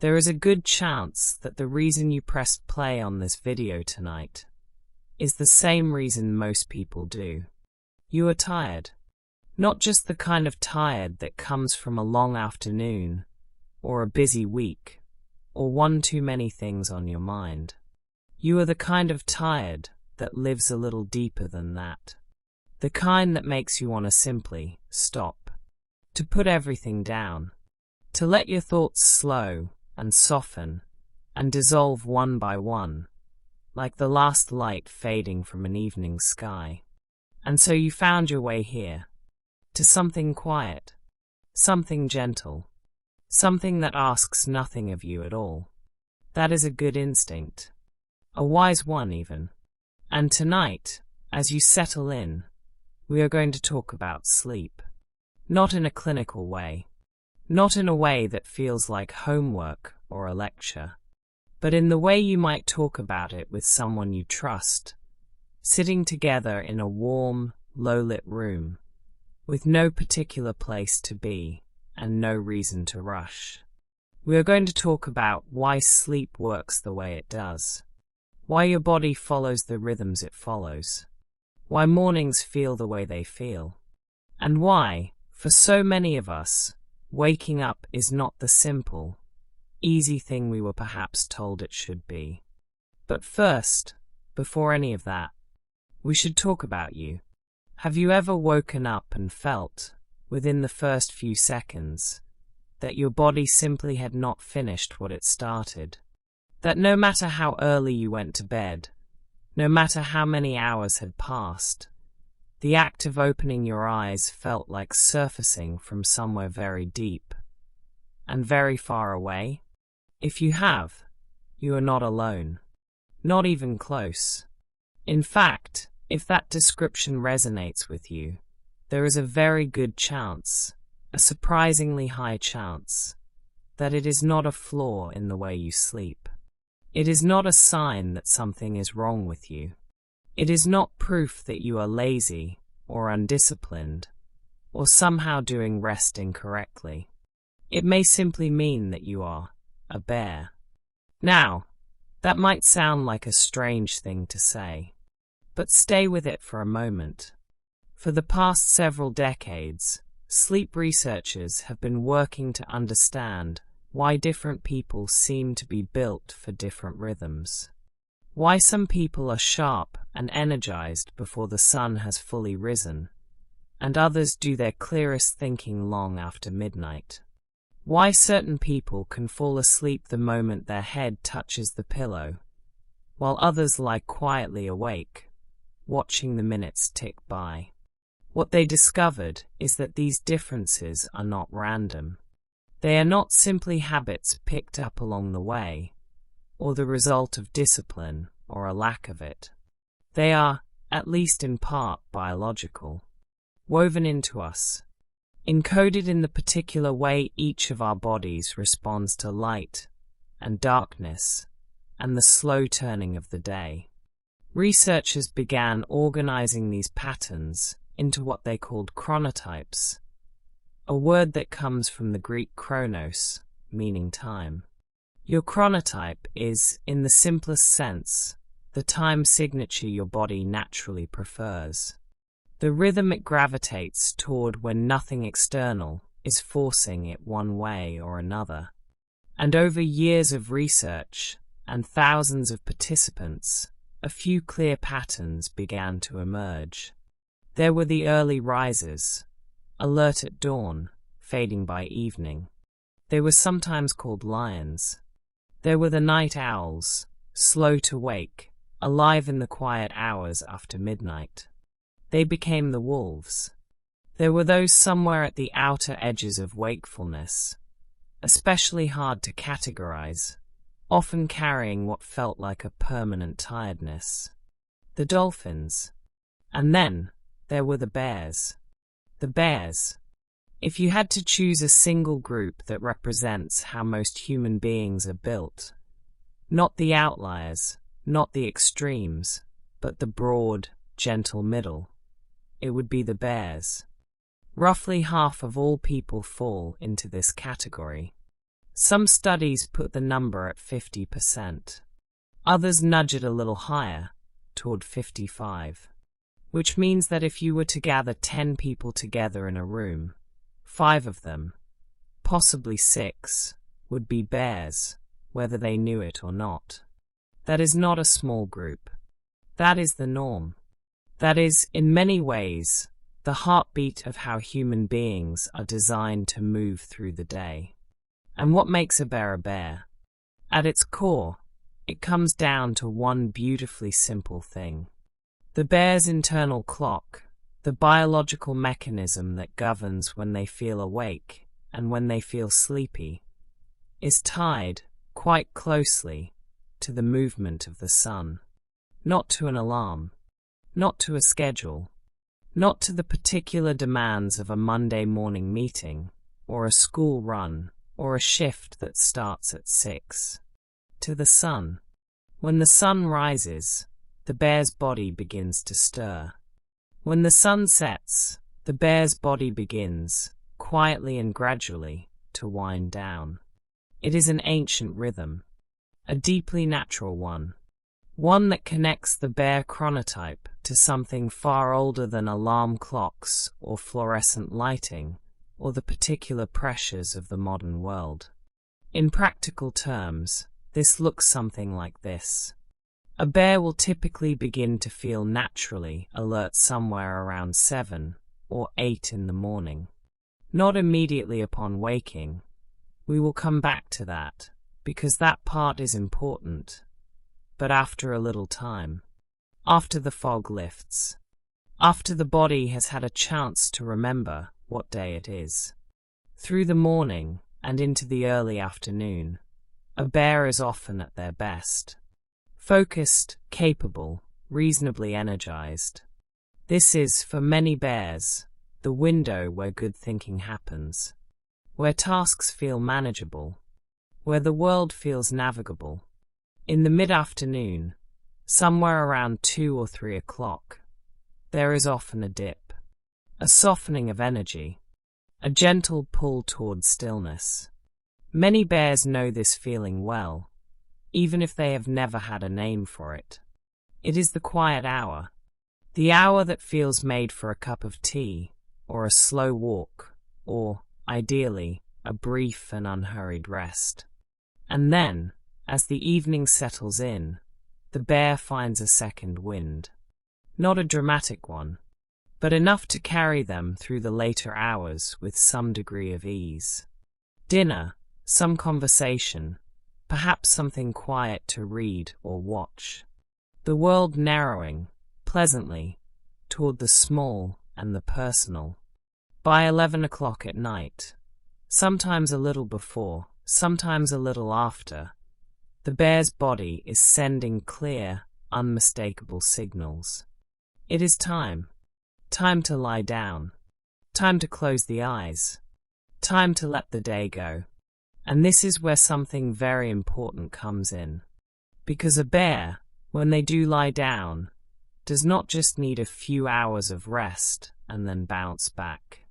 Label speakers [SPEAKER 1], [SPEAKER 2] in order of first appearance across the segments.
[SPEAKER 1] There is a good chance that the reason you pressed play on this video tonight is the same reason most people do. You are tired. Not just the kind of tired that comes from a long afternoon, or a busy week, or one too many things on your mind. You are the kind of tired that lives a little deeper than that. The kind that makes you want to simply stop, to put everything down, to let your thoughts slow and soften and dissolve one by one, like the last light fading from an evening sky. And so you found your way here, to something quiet, something gentle, something that asks nothing of you at all. That is a good instinct, a wise one even. And tonight, as you settle in, we are going to talk about sleep. Not in a clinical way, not in a way that feels like homework or a lecture, but in the way you might talk about it with someone you trust, sitting together in a warm, low-lit room, with no particular place to be and no reason to rush. We are going to talk about why sleep works the way it does, why your body follows the rhythms it follows, why mornings feel the way they feel, and why, for so many of us, waking up is not the simple, easy thing we were perhaps told it should be. But first, before any of that, we should talk about you. Have you ever woken up and felt, within the first few seconds, that your body simply had not finished what it started? That no matter how early you went to bed, no matter how many hours had passed, the act of opening your eyes felt like surfacing from somewhere very deep and very far away? If you have, you are not alone, not even close. In fact, if that description resonates with you, there is a very good chance, a surprisingly high chance, that it is not a flaw in the way you sleep. It is not a sign that something is wrong with you. It is not proof that you are lazy or undisciplined or somehow doing rest incorrectly. It may simply mean that you are a bear. Now, that might sound like a strange thing to say, but stay with it for a moment. For the past several decades, sleep researchers have been working to understand why different people seem to be built for different rhythms. Why some people are sharp and energized before the sun has fully risen, and others do their clearest thinking long after midnight. Why certain people can fall asleep the moment their head touches the pillow, while others lie quietly awake, watching the minutes tick by. What they discovered is that these differences are not random. They are not simply habits picked up along the way, or the result of discipline or a lack of it. They are, at least in part, biological, woven into us, encoded in the particular way each of our bodies responds to light and darkness and the slow turning of the day. Researchers began organizing these patterns into what they called chronotypes, a word that comes from the Greek chronos, meaning time. Your chronotype is, in the simplest sense, the time signature your body naturally prefers. The rhythm it gravitates toward when nothing external is forcing it one way or another. And over years of research and thousands of participants, a few clear patterns began to emerge. There were the early risers, alert at dawn, fading by evening. They were sometimes called lions. There were the night owls, slow to wake, alive in the quiet hours after midnight. They became the wolves. There were those somewhere at the outer edges of wakefulness, especially hard to categorize, often carrying what felt like a permanent tiredness. The dolphins. And then there were the bears. The bears. If you had to choose a single group that represents how most human beings are built, not the outliers, not the extremes, but the broad, gentle middle, it would be the bears. Roughly half of all people fall into this category. Some studies put the number at 50%. Others nudge it a little higher, toward 55. Which means that if you were to gather 10 people together in a room, 5 of them, possibly 6, would be bears, whether they knew it or not. That is not a small group. That is the norm. That is, in many ways, the heartbeat of how human beings are designed to move through the day. And what makes a bear a bear? At its core, it comes down to one beautifully simple thing. The bear's internal clock, the biological mechanism that governs when they feel awake and when they feel sleepy, is tied, quite closely, to the movement of the sun. Not to an alarm, not to a schedule, not to the particular demands of a Monday morning meeting, or a school run, or a shift that starts at 6. To the sun. When the sun rises, the bear's body begins to stir. When the sun sets, the bear's body begins, quietly and gradually, to wind down. It is an ancient rhythm, a deeply natural one that connects the bear chronotype to something far older than alarm clocks or fluorescent lighting or the particular pressures of the modern world. In practical terms, this looks something like this. A bear will typically begin to feel naturally alert somewhere around 7 or 8 in the morning. Not immediately upon waking. We will come back to that, because that part is important. But after a little time, after the fog lifts, after the body has had a chance to remember what day it is, through the morning and into the early afternoon, a bear is often at their best. Focused, capable, reasonably energized. This is, for many bears, the window where good thinking happens, where tasks feel manageable, where the world feels navigable. In the mid-afternoon, somewhere around 2 or 3 o'clock, there is often a dip, a softening of energy, a gentle pull toward stillness. Many bears know this feeling well, even if they have never had a name for it. It is the quiet hour, the hour that feels made for a cup of tea, or a slow walk, or, ideally, a brief and unhurried rest. And then, as the evening settles in, the bear finds a second wind. Not a dramatic one, but enough to carry them through the later hours with some degree of ease. Dinner, some conversation, perhaps something quiet to read or watch. The world narrowing, pleasantly, toward the small and the personal. By 11 o'clock at night, sometimes a little before, sometimes a little after, the bear's body is sending clear, unmistakable signals. It is time. Time to lie down. Time to close the eyes. Time to let the day go. And this is where something very important comes in. Because a bear, when they do lie down, does not just need a few hours of rest and then bounce back.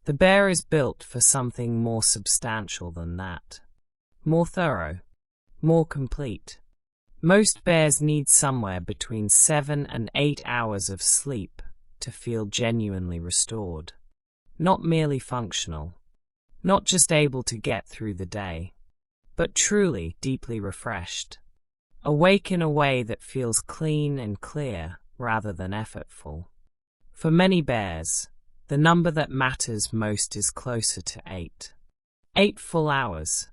[SPEAKER 1] The bear is built for something more substantial than that. More thorough. More complete. Most bears need somewhere between 7 and 8 hours of sleep to feel genuinely restored. Not merely functional. Not just able to get through the day, but truly deeply refreshed. Awake in a way that feels clean and clear rather than effortful. For many bears, the number that matters most is closer to 8. 8 full hours,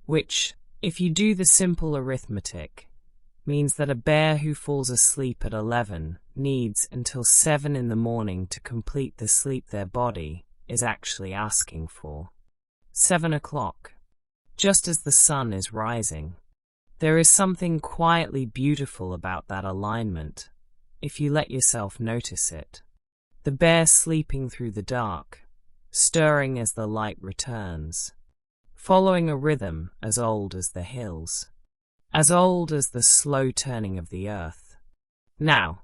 [SPEAKER 1] which, if you do the simple arithmetic, means that a bear who falls asleep at 11 needs until 7 in the morning to complete the sleep their body is actually asking for. 7 o'clock, just as the sun is rising. There is something quietly beautiful about that alignment, if you let yourself notice it. The bear sleeping through the dark, stirring as the light returns, following a rhythm as old as the hills, as old as the slow turning of the earth. Now,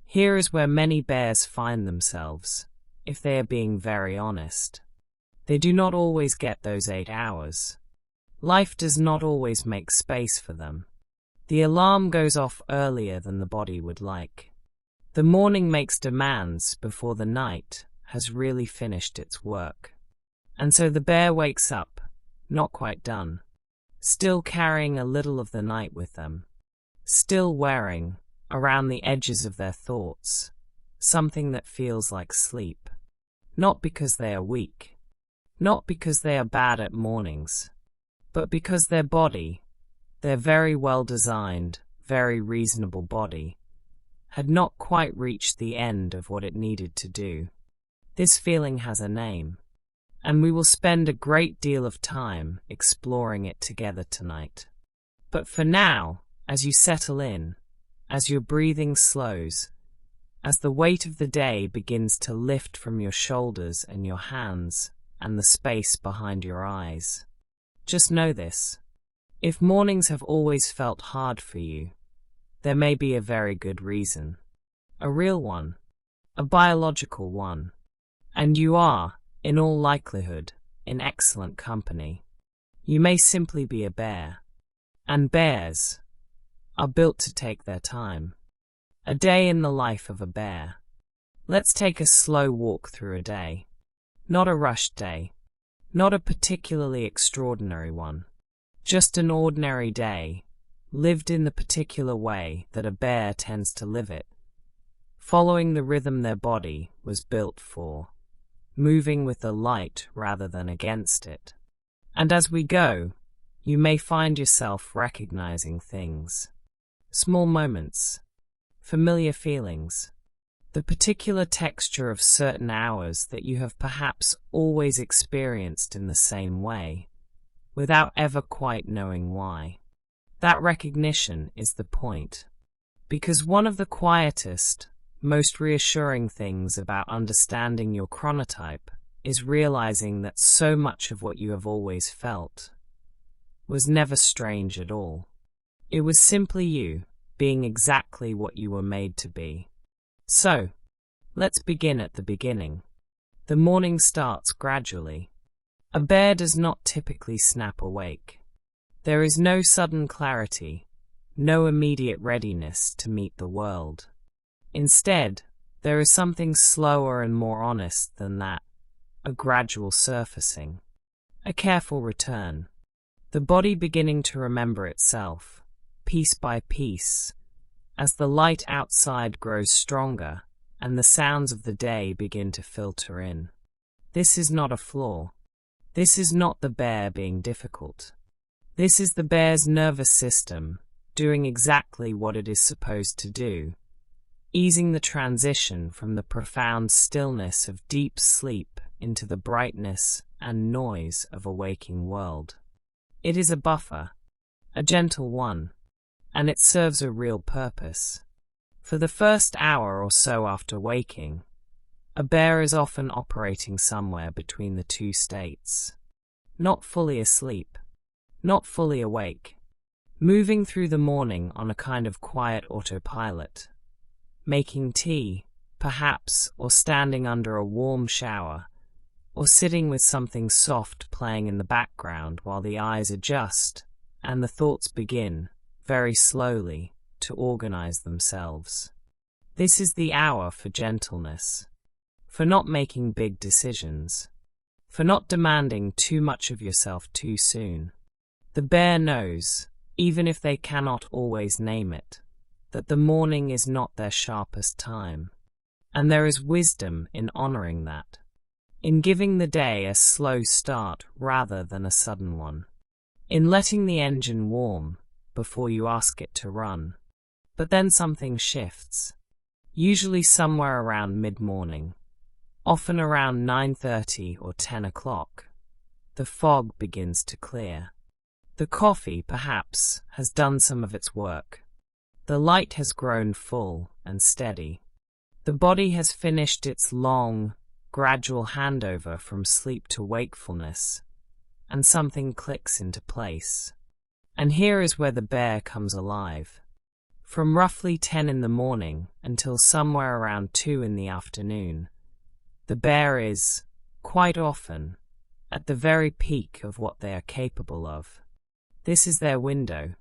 [SPEAKER 1] here is where many bears find themselves, if they are being very honest. They do not always get those 8 hours. Life does not always make space for them. The alarm goes off earlier than the body would like. The morning makes demands before the night has really finished its work. And so the bear wakes up, not quite done, still carrying a little of the night with them, still wearing, around the edges of their thoughts, something that feels like sleep. Not because they are weak, not because they are bad at mornings, but because their body, their very well-designed, very reasonable body, had not quite reached the end of what it needed to do. This feeling has a name, and we will spend a great deal of time exploring it together tonight. But for now, as you settle in, as your breathing slows, as the weight of the day begins to lift from your shoulders and your hands and the space behind your eyes, just know this. If mornings have always felt hard for you, there may be a very good reason. A real one. A biological one. And you are, in all likelihood, in excellent company. You may simply be a bear. And bears are built to take their time. A day in the life of a bear. Let's take a slow walk through a day. Not a rushed day. Not a particularly extraordinary one. Just an ordinary day, lived in the particular way that a bear tends to live it, following the rhythm their body was built for, moving with the light rather than against it. And as we go, you may find yourself recognizing things. Small moments, familiar feelings, the particular texture of certain hours that you have perhaps always experienced in the same way, without ever quite knowing why. That recognition is the point. Because one of the quietest, most reassuring things about understanding your chronotype is realizing that so much of what you have always felt was never strange at all. It was simply you, being exactly what you were made to be. So, let's begin at the beginning. The morning starts gradually. A bear does not typically snap awake. There is no sudden clarity, no immediate readiness to meet the world. Instead, there is something slower and more honest than that, a gradual surfacing, a careful return, the body beginning to remember itself, piece by piece, as the light outside grows stronger and the sounds of the day begin to filter in. This is not a flaw. This is not the bear being difficult. This is the bear's nervous system doing exactly what it is supposed to do, easing the transition from the profound stillness of deep sleep into the brightness and noise of a waking world. It is a buffer, a gentle one, and it serves a real purpose. For the first hour or so after waking, a bear is often operating somewhere between the two states. Not fully asleep, not fully awake, moving through the morning on a kind of quiet autopilot, making tea, perhaps, or standing under a warm shower, or sitting with something soft playing in the background while the eyes adjust and the thoughts begin, very slowly, to organize themselves. This is the hour for gentleness, for not making big decisions, for not demanding too much of yourself too soon. The bear knows, even if they cannot always name it, that the morning is not their sharpest time, and there is wisdom in honoring that, in giving the day a slow start rather than a sudden one, in letting the engine warm before you ask it to run. But then something shifts, usually somewhere around mid-morning, often around 9:30 or 10 o'clock. The fog begins to clear. The coffee, perhaps, has done some of its work. The light has grown full and steady. The body has finished its long, gradual handover from sleep to wakefulness, and something clicks into place. And here is where the bear comes alive. From roughly 10 in the morning until somewhere around 2 in the afternoon, the bear is, quite often, at the very peak of what they are capable of. This is their window,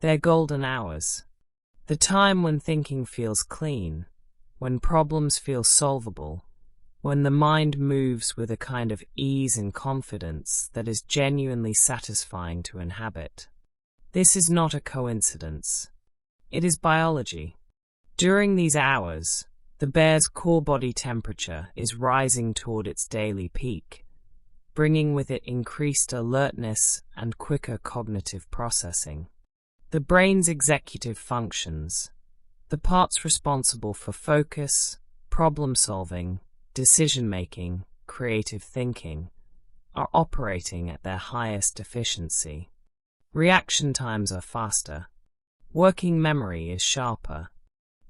[SPEAKER 1] their golden hours. The time when thinking feels clean, when problems feel solvable, when the mind moves with a kind of ease and confidence that is genuinely satisfying to inhabit. This is not a coincidence. It is biology. During these hours, the bear's core body temperature is rising toward its daily peak, bringing with it increased alertness and quicker cognitive processing. The brain's executive functions, the parts responsible for focus, problem-solving, decision-making, creative thinking, are operating at their highest efficiency. Reaction times are faster. Working memory is sharper.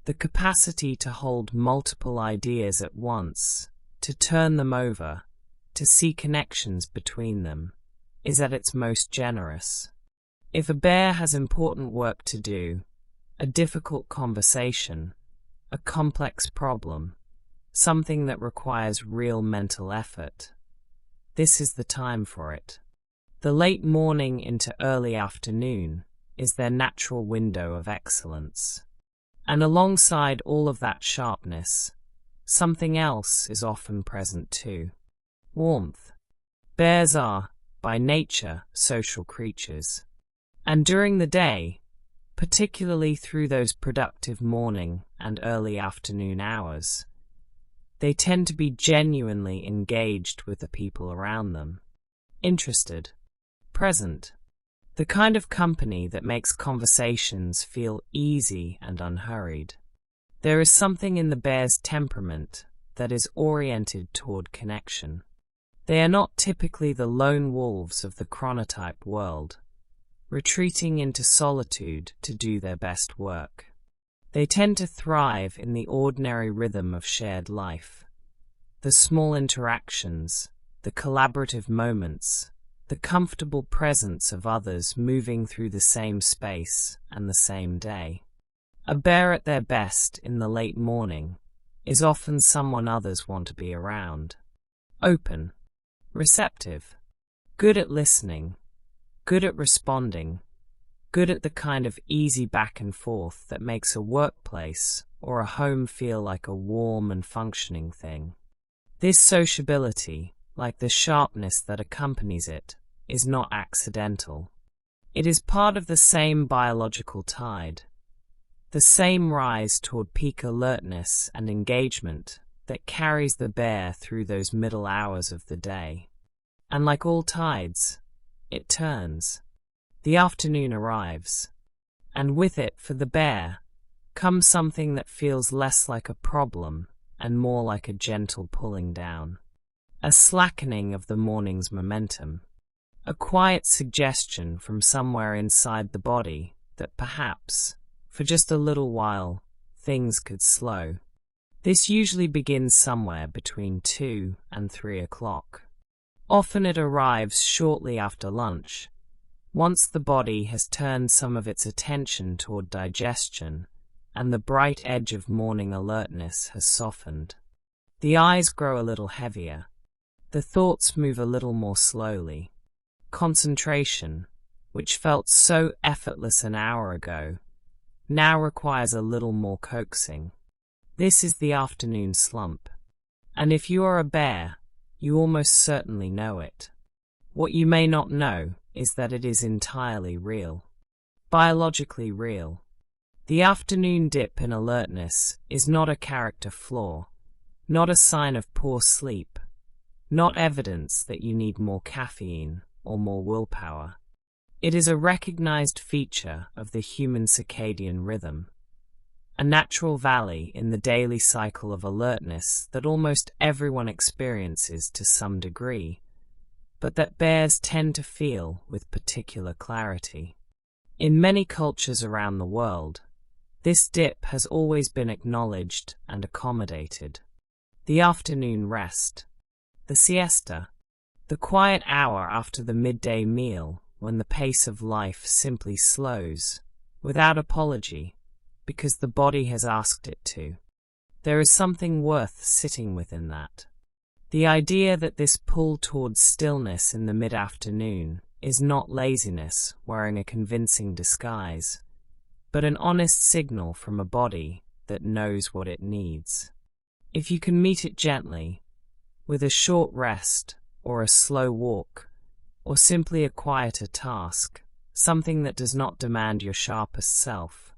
[SPEAKER 1] The capacity to hold multiple ideas at once, to turn them over, to see connections between them, is at its most generous. If a bear has important work to do, a difficult conversation, a complex problem, something that requires real mental effort, this is the time for it. The late morning into early afternoon is their natural window of excellence. And alongside all of that sharpness, something else is often present too. Warmth. Bears are, by nature, social creatures. And during the day, particularly through those productive morning and early afternoon hours, they tend to be genuinely engaged with the people around them. Interested. Present. The kind of company that makes conversations feel easy and unhurried. There is something in the bear's temperament that is oriented toward connection. They are not typically the lone wolves of the chronotype world, retreating into solitude to do their best work. They tend to thrive in the ordinary rhythm of shared life, the small interactions, the collaborative moments, the comfortable presence of others moving through the same space and the same day. A bear at their best in the late morning is often someone others want to be around. Open, receptive, good at listening, good at responding, good at the kind of easy back and forth that makes a workplace or a home feel like a warm and functioning thing. This sociability, like the sharpness that accompanies it, is not accidental. It is part of the same biological tide, the same rise toward peak alertness and engagement that carries the bear through those middle hours of the day. And like all tides, it turns. The afternoon arrives, and with it, for the bear, comes something that feels less like a problem and more like a gentle pulling down. A slackening of the morning's momentum. A quiet suggestion from somewhere inside the body that perhaps, for just a little while, things could slow. This usually begins somewhere between 2 and 3 o'clock. Often it arrives shortly after lunch, once the body has turned some of its attention toward digestion and the bright edge of morning alertness has softened. The eyes grow a little heavier. The thoughts move a little more slowly. Concentration, which felt so effortless an hour ago, now requires a little more coaxing. This is the afternoon slump. And if you are a bear, you almost certainly know it. What you may not know is that it is entirely real. Biologically real. The afternoon dip in alertness is not a character flaw, not a sign of poor sleep, not evidence that you need more caffeine or more willpower. It is a recognized feature of the human circadian rhythm, a natural valley in the daily cycle of alertness that almost everyone experiences to some degree, but that bears tend to feel with particular clarity. In many cultures around the world, this dip has always been acknowledged and accommodated. The afternoon rest, the siesta, the quiet hour after the midday meal when the pace of life simply slows, without apology, because the body has asked it to. There is something worth sitting within that. The idea that this pull towards stillness in the mid-afternoon is not laziness wearing a convincing disguise, but an honest signal from a body that knows what it needs. If you can meet it gently, with a short rest or a slow walk, or simply a quieter task, something that does not demand your sharpest self,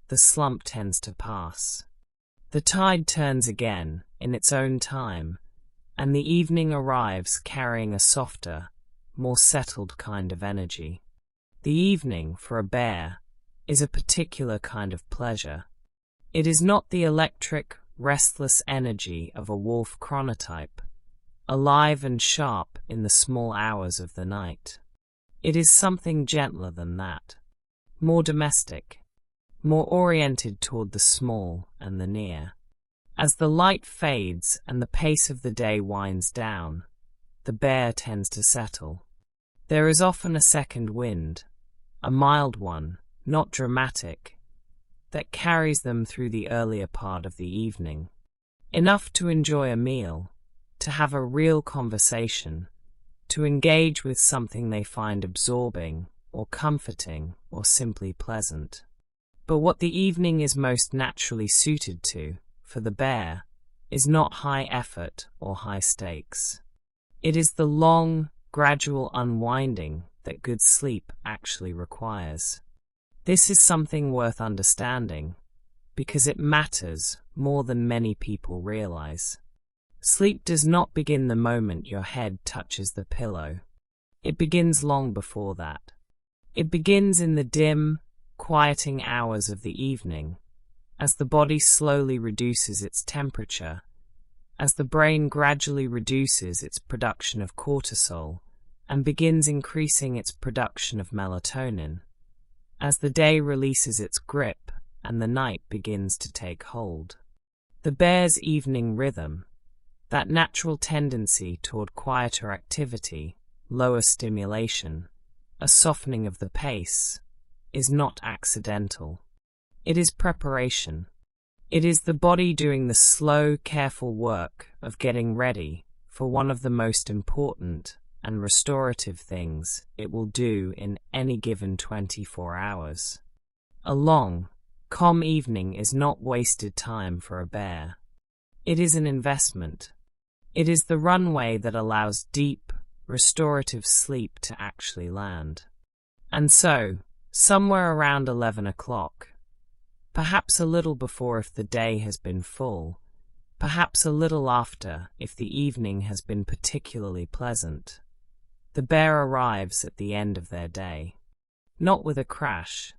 [SPEAKER 1] the slump tends to pass. The tide turns again in its own time, and the evening arrives carrying a softer, more settled kind of energy. The evening, for a bear, is a particular kind of pleasure. It is not the electric, restless energy of a wolf chronotype, alive and sharp in the small hours of the night. It is something gentler than that, more domestic, more oriented toward the small and the near. As the light fades and the pace of the day winds down, the bear tends to settle. There is often a second wind, a mild one, not dramatic, that carries them through the earlier part of the evening. Enough to enjoy a meal, to have a real conversation, to engage with something they find absorbing or comforting or simply pleasant. But what the evening is most naturally suited to, for the bear, is not high effort or high stakes. It is the long, gradual unwinding that good sleep actually requires. This is something worth understanding, because it matters more than many people realize. Sleep does not begin the moment your head touches the pillow. It begins long before that. It begins in the dim, quieting hours of the evening, as the body slowly reduces its temperature, as the brain gradually reduces its production of cortisol and begins increasing its production of melatonin, as the day releases its grip and the night begins to take hold. The bear's evening rhythm, that natural tendency toward quieter activity, lower stimulation, a softening of the pace, is not accidental. It is preparation. It is the body doing the slow, careful work of getting ready for one of the most important and restorative things it will do in any given 24 hours. A long, calm evening is not wasted time for a bear. It is an investment. It is the runway that allows deep, restorative sleep to actually land. And so, somewhere around 11 o'clock, perhaps a little before if the day has been full, perhaps a little after if the evening has been particularly pleasant, the bear arrives at the end of their day. Not with a crash,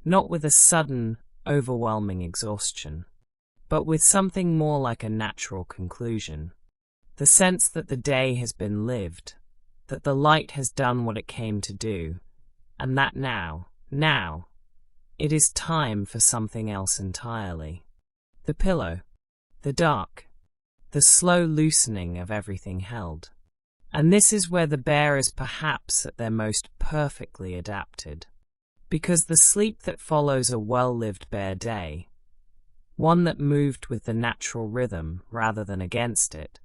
[SPEAKER 1] not with a sudden, overwhelming exhaustion, but with something more like a natural conclusion. The sense that the day has been lived, that the light has done what it came to do, and that now, it is time for something else entirely. The pillow, the dark, the slow loosening of everything held. And this is where the bear is perhaps at their most perfectly adapted. Because the sleep that follows a well-lived bear day, one that moved with the natural rhythm rather than against it,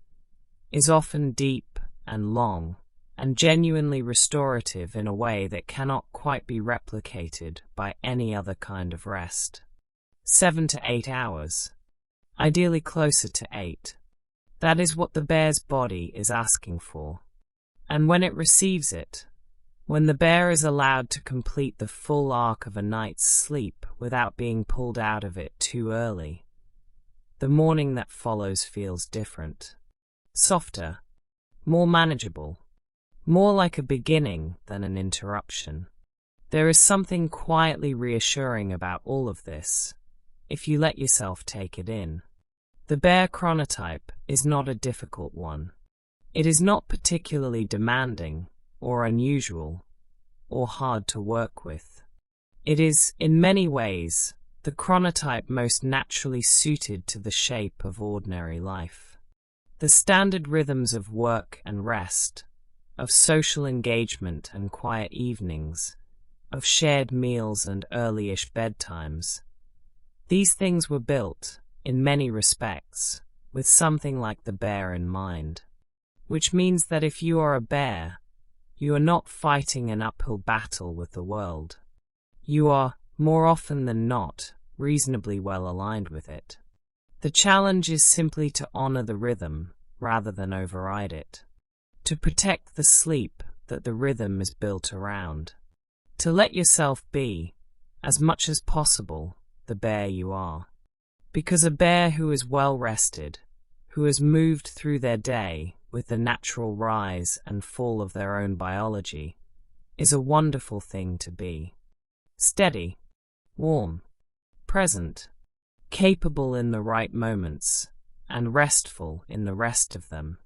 [SPEAKER 1] is often deep and long, and genuinely restorative in a way that cannot quite be replicated by any other kind of rest. 7 to 8 hours, ideally closer to 8. That is what the bear's body is asking for. And when it receives it, when the bear is allowed to complete the full arc of a night's sleep without being pulled out of it too early, the morning that follows feels different. Softer, more manageable, more like a beginning than an interruption. There is something quietly reassuring about all of this, if you let yourself take it in. The bear chronotype is not a difficult one. It is not particularly demanding, or unusual, or hard to work with. It is, in many ways, the chronotype most naturally suited to the shape of ordinary life. The standard rhythms of work and rest, of social engagement and quiet evenings, of shared meals and early-ish bedtimes. These things were built, in many respects, with something like the bear in mind. Which means that if you are a bear, you are not fighting an uphill battle with the world. You are, more often than not, reasonably well aligned with it. The challenge is simply to honor the rhythm rather than override it. To protect the sleep that the rhythm is built around. To let yourself be, as much as possible, the bear you are. Because a bear who is well rested, who has moved through their day with the natural rise and fall of their own biology, is a wonderful thing to be. Steady, warm, present, capable in the right moments, and restful in the rest of them.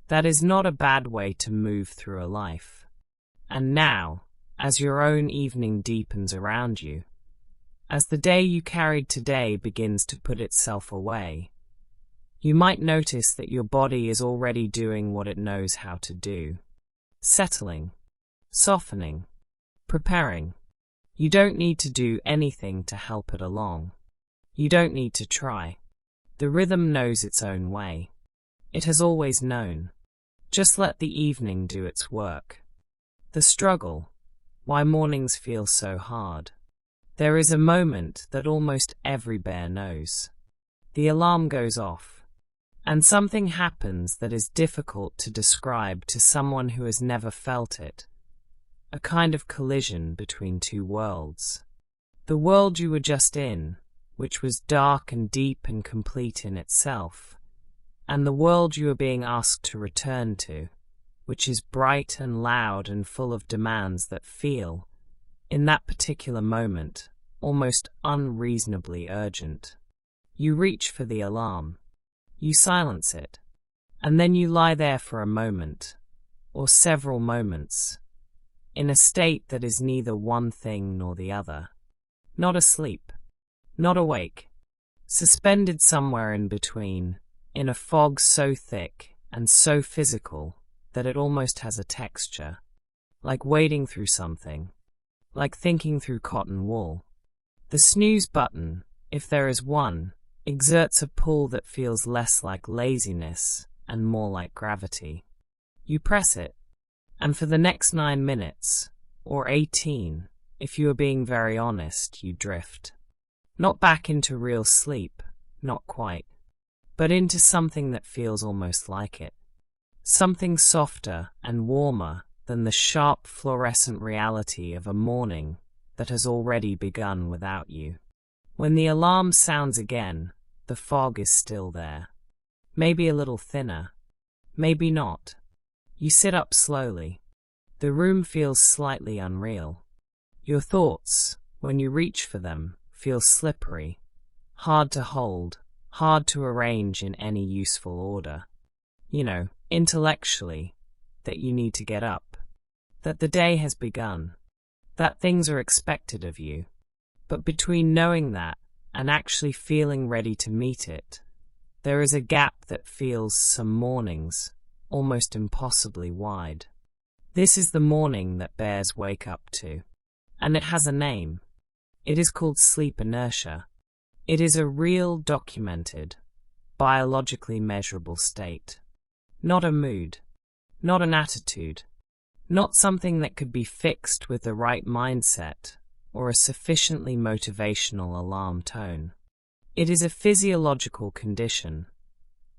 [SPEAKER 1] That is not a bad way to move through a life. And now, as your own evening deepens around you, as the day you carried today begins to put itself away, you might notice that your body is already doing what it knows how to do. Settling, softening, preparing. You don't need to do anything to help it along. You don't need to try. The rhythm knows its own way. It has always known. Just let the evening do its work. The struggle, why mornings feel so hard. There is a moment that almost every bear knows. The alarm goes off, and something happens that is difficult to describe to someone who has never felt it. A kind of collision between two worlds. The world you were just in, which was dark and deep and complete in itself, and the world you are being asked to return to, which is bright and loud and full of demands that feel, in that particular moment, almost unreasonably urgent. You reach for the alarm. You silence it. And then you lie there for a moment, or several moments, in a state that is neither one thing nor the other. Not asleep. Not awake. Suspended somewhere in between, in a fog so thick and so physical that it almost has a texture, like wading through something, like thinking through cotton wool. The snooze button, if there is one, exerts a pull that feels less like laziness and more like gravity. You press it, and for the next 9 minutes, or 18, if you are being very honest, you drift. Not back into real sleep, not quite, but into something that feels almost like it. Something softer and warmer than the sharp fluorescent reality of a morning that has already begun without you. When the alarm sounds again, the fog is still there. Maybe a little thinner, maybe not. You sit up slowly. The room feels slightly unreal. Your thoughts, when you reach for them, feel slippery, hard to hold, hard to arrange in any useful order. You know, intellectually, that you need to get up, that the day has begun, that things are expected of you. But between knowing that and actually feeling ready to meet it, there is a gap that feels, some mornings, almost impossibly wide. This is the morning that bears wake up to. And it has a name. It is called sleep inertia. It is a real, documented, biologically measurable state. Not a mood. Not an attitude. Not something that could be fixed with the right mindset or a sufficiently motivational alarm tone. It is a physiological condition,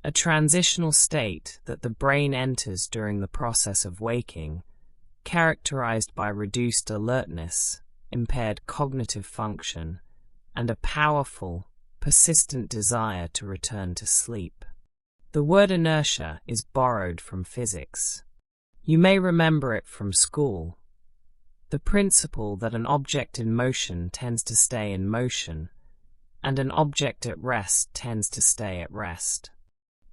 [SPEAKER 1] a transitional state that the brain enters during the process of waking, characterized by reduced alertness, impaired cognitive function, and a powerful, persistent desire to return to sleep. The word inertia is borrowed from physics. You may remember it from school. The principle that an object in motion tends to stay in motion, and an object at rest tends to stay at rest.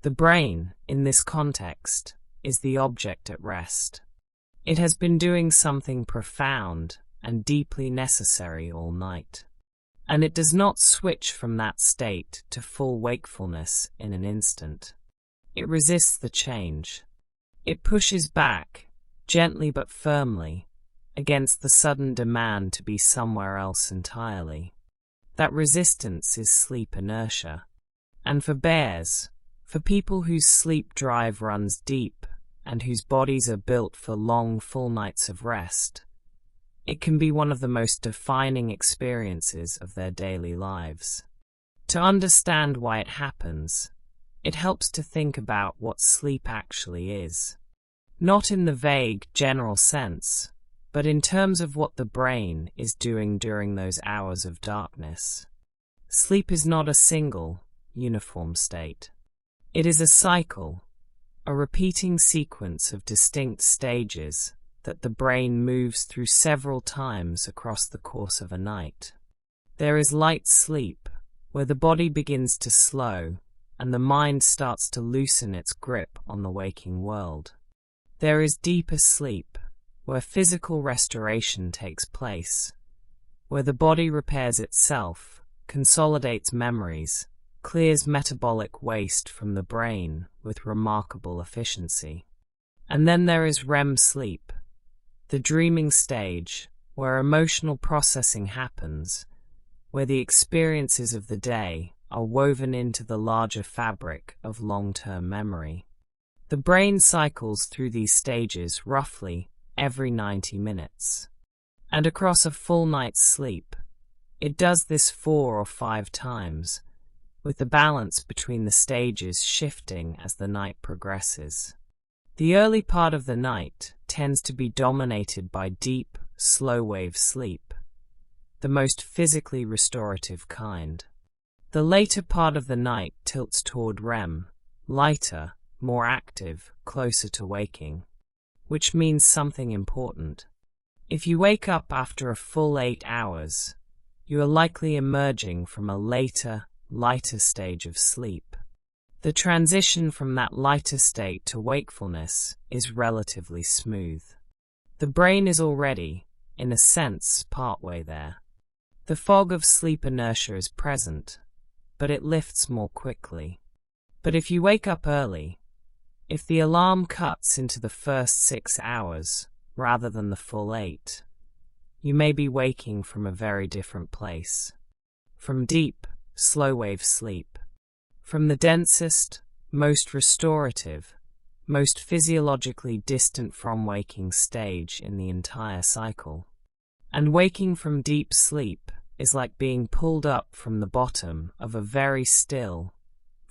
[SPEAKER 1] The brain, in this context, is the object at rest. It has been doing something profound and deeply necessary all night, and it does not switch from that state to full wakefulness in an instant. It resists the change. It pushes back, gently but firmly, against the sudden demand to be somewhere else entirely. That resistance is sleep inertia. And for bears, for people whose sleep drive runs deep and whose bodies are built for long, full nights of rest, it can be one of the most defining experiences of their daily lives. To understand why it happens, it helps to think about what sleep actually is. Not in the vague, general sense, but in terms of what the brain is doing during those hours of darkness. Sleep is not a single, uniform state. It is a cycle, a repeating sequence of distinct stages that the brain moves through several times across the course of a night. There is light sleep, where the body begins to slow and the mind starts to loosen its grip on the waking world. There is deeper sleep, where physical restoration takes place, where the body repairs itself, consolidates memories, clears metabolic waste from the brain with remarkable efficiency. And then there is REM sleep, the dreaming stage, where emotional processing happens, where the experiences of the day are woven into the larger fabric of long-term memory. The brain cycles through these stages roughly every 90 minutes. And across a full night's sleep, it does this 4 or 5 times, with the balance between the stages shifting as the night progresses. The early part of the night tends to be dominated by deep, slow-wave sleep, the most physically restorative kind. The later part of the night tilts toward REM, lighter, more active, closer to waking, which means something important. If you wake up after a full 8 hours, you are likely emerging from a later, lighter stage of sleep. The transition from that lighter state to wakefulness is relatively smooth. The brain is already, in a sense, partway there. The fog of sleep inertia is present, but it lifts more quickly. But if you wake up early, if the alarm cuts into the first 6 hours rather than the full 8, you may be waking from a very different place. From deep, slow-wave sleep. From the densest, most restorative, most physiologically distant from waking stage in the entire cycle. And waking from deep sleep is like being pulled up from the bottom of a very still,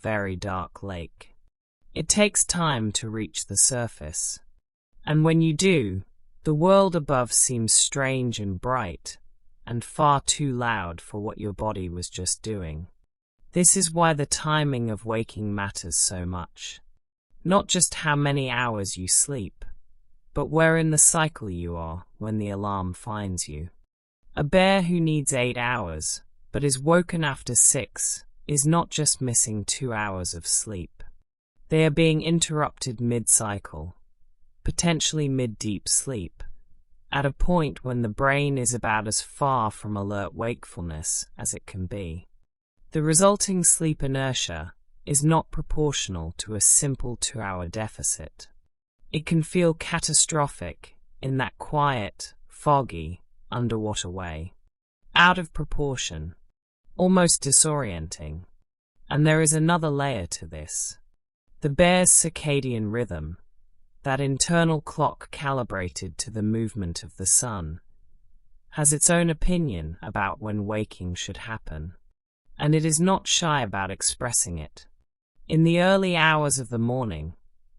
[SPEAKER 1] very dark lake. It takes time to reach the surface. And when you do, the world above seems strange and bright, and far too loud for what your body was just doing. This is why the timing of waking matters so much. Not just how many hours you sleep, but where in the cycle you are when the alarm finds you. A bear who needs 8 hours, but is woken after 6, is not just missing 2 hours of sleep. They are being interrupted mid-cycle, potentially mid-deep sleep, at a point when the brain is about as far from alert wakefulness as it can be. The resulting sleep inertia is not proportional to a simple 2-hour deficit. It can feel catastrophic in that quiet, foggy, underwater way, out of proportion, almost disorienting. And there is another layer to this. The bear's circadian rhythm, that internal clock calibrated to the movement of the sun, has its own opinion about when waking should happen, and it is not shy about expressing it. In the early hours of the morning,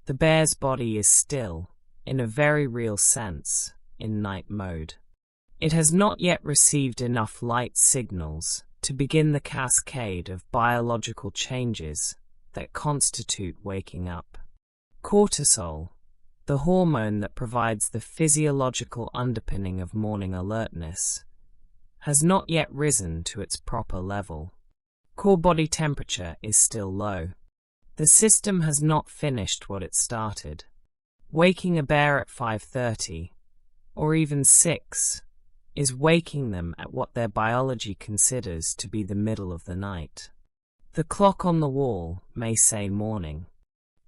[SPEAKER 1] the bear's body is still, in a very real sense, in night mode. It has not yet received enough light signals to begin the cascade of biological changes that constitute waking up. Cortisol, the hormone that provides the physiological underpinning of morning alertness, has not yet risen to its proper level. Core body temperature is still low. The system has not finished what it started. Waking a bear at 5:30, or even 6, is waking them at what their biology considers to be the middle of the night. The clock on the wall may say morning.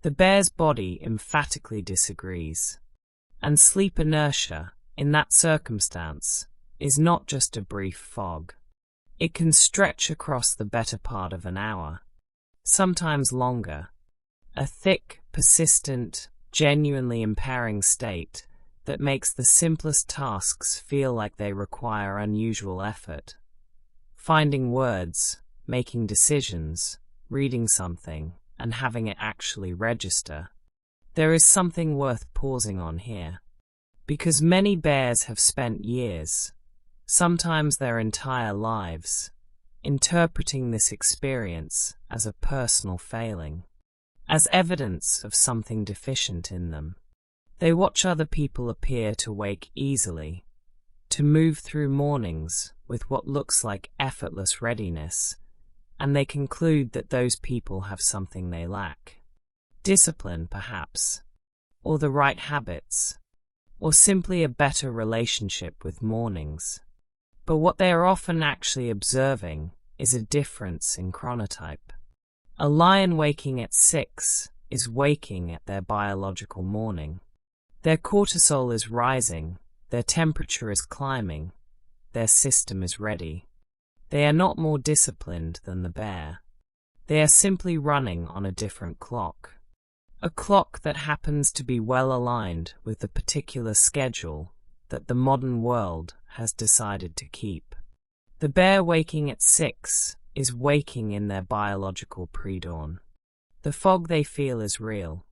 [SPEAKER 1] The bear's body emphatically disagrees. And sleep inertia, in that circumstance, is not just a brief fog. It can stretch across the better part of an hour, sometimes longer, a thick, persistent, genuinely impairing state that makes the simplest tasks feel like they require unusual effort. Finding words, making decisions, reading something, and having it actually register. There is something worth pausing on here. Because many bears have spent years, sometimes their entire lives, interpreting this experience as a personal failing, as evidence of something deficient in them. They watch other people appear to wake easily, to move through mornings with what looks like effortless readiness, and they conclude that those people have something they lack. Discipline, perhaps, or the right habits, or simply a better relationship with mornings. But what they are often actually observing is a difference in chronotype. A lion waking at 6 is waking at their biological morning. Their cortisol is rising, their temperature is climbing, their system is ready. They are not more disciplined than the bear. They are simply running on a different clock. A clock that happens to be well aligned with the particular schedule that the modern world has decided to keep. The bear waking at 6 is waking in their biological pre-dawn. The fog they feel is real.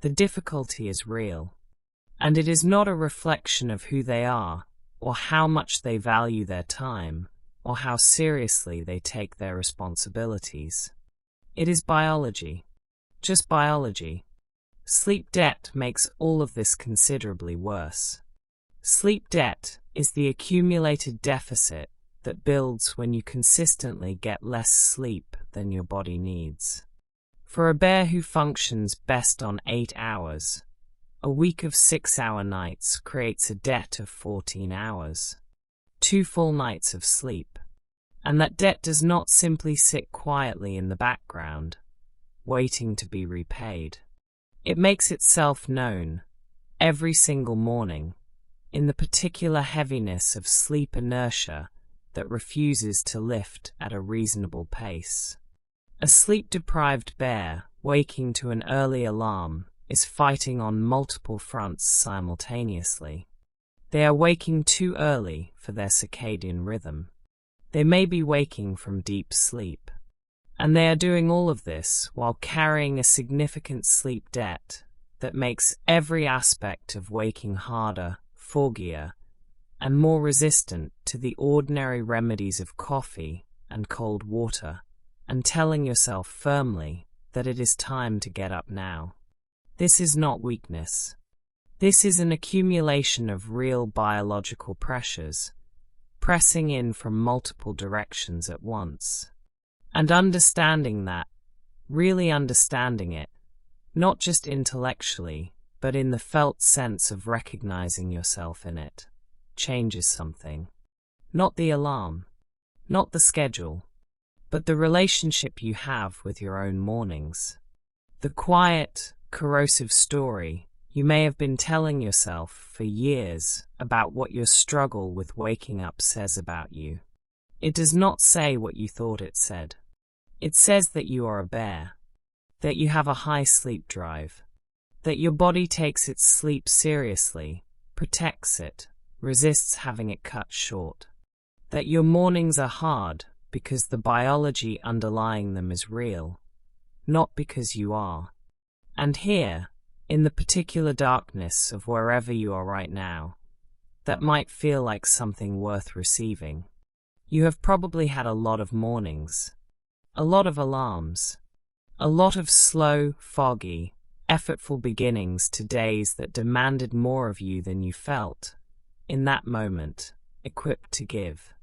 [SPEAKER 1] The difficulty is real. And it is not a reflection of who they are, or how much they value their time, or how seriously they take their responsibilities. It is biology. Just biology. Sleep debt makes all of this considerably worse. Sleep debt is the accumulated deficit that builds when you consistently get less sleep than your body needs. For a bear who functions best on 8 hours, a week of 6-hour nights creates a debt of 14 hours. 2 full nights of sleep. And that debt does not simply sit quietly in the background, waiting to be repaid. It makes itself known, every single morning, in the particular heaviness of sleep inertia that refuses to lift at a reasonable pace. A sleep-deprived bear, waking to an early alarm, is fighting on multiple fronts simultaneously. They are waking too early for their circadian rhythm. They may be waking from deep sleep. And they are doing all of this while carrying a significant sleep debt that makes every aspect of waking harder, foggier, and more resistant to the ordinary remedies of coffee and cold water, and telling yourself firmly that it is time to get up now. This is not weakness. This is an accumulation of real biological pressures, pressing in from multiple directions at once. And understanding that, really understanding it, not just intellectually, but in the felt sense of recognizing yourself in it, changes something. Not the alarm, not the schedule, but the relationship you have with your own mornings. The quiet, corrosive story you may have been telling yourself for years about what your struggle with waking up says about you. It does not say what you thought it said. It says that you are a bear, that you have a high sleep drive, that your body takes its sleep seriously, protects it, resists having it cut short, that your mornings are hard because the biology underlying them is real, not because you are. And here, in the particular darkness of wherever you are right now, that might feel like something worth receiving. You have probably had a lot of mornings, a lot of alarms, a lot of slow, foggy, effortful beginnings to days that demanded more of you than you felt, in that moment, equipped to give.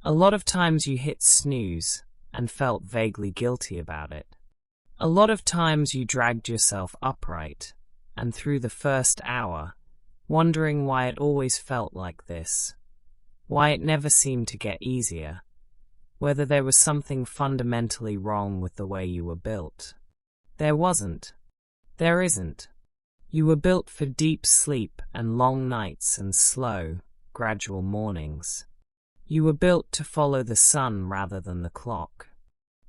[SPEAKER 1] A lot of times you hit snooze and felt vaguely guilty about it. A lot of times you dragged yourself upright, and through the first hour, wondering why it always felt like this, why it never seemed to get easier, whether there was something fundamentally wrong with the way you were built. There wasn't. There isn't. You were built for deep sleep and long nights and slow, gradual mornings. You were built to follow the sun rather than the clock.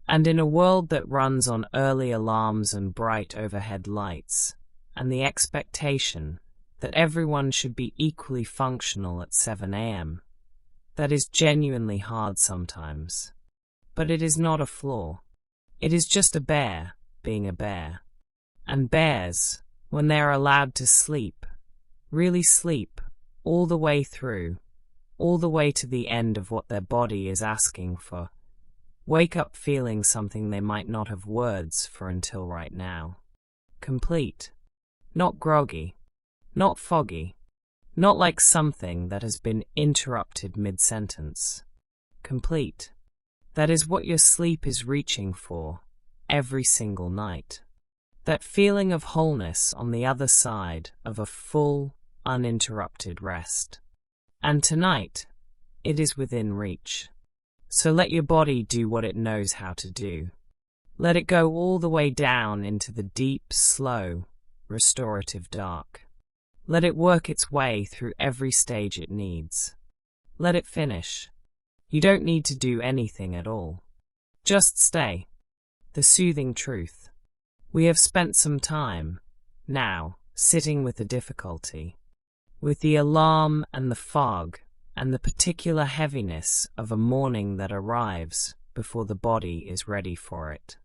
[SPEAKER 1] And in a world that runs on early alarms and bright overhead lights, and the expectation that everyone should be equally functional at 7 a.m. That is genuinely hard sometimes. But it is not a flaw. It is just a bear being a bear. And bears, when they are allowed to sleep, really sleep, all the way through, all the way to the end of what their body is asking for, wake up feeling something they might not have words for until right now. Complete. Not groggy. Not foggy. Not like something that has been interrupted mid-sentence. Complete. That is what your sleep is reaching for every single night. That feeling of wholeness on the other side of a full, uninterrupted rest. And tonight, it is within reach. So let your body do what it knows how to do. Let it go all the way down into the deep, slow, restorative dark. Let it work its way through every stage it needs. Let it finish. You don't need to do anything at all. Just stay. The soothing truth. We have spent some time, now, sitting with the difficulty, with the alarm and the fog and the particular heaviness of a morning that arrives before the body is ready for it,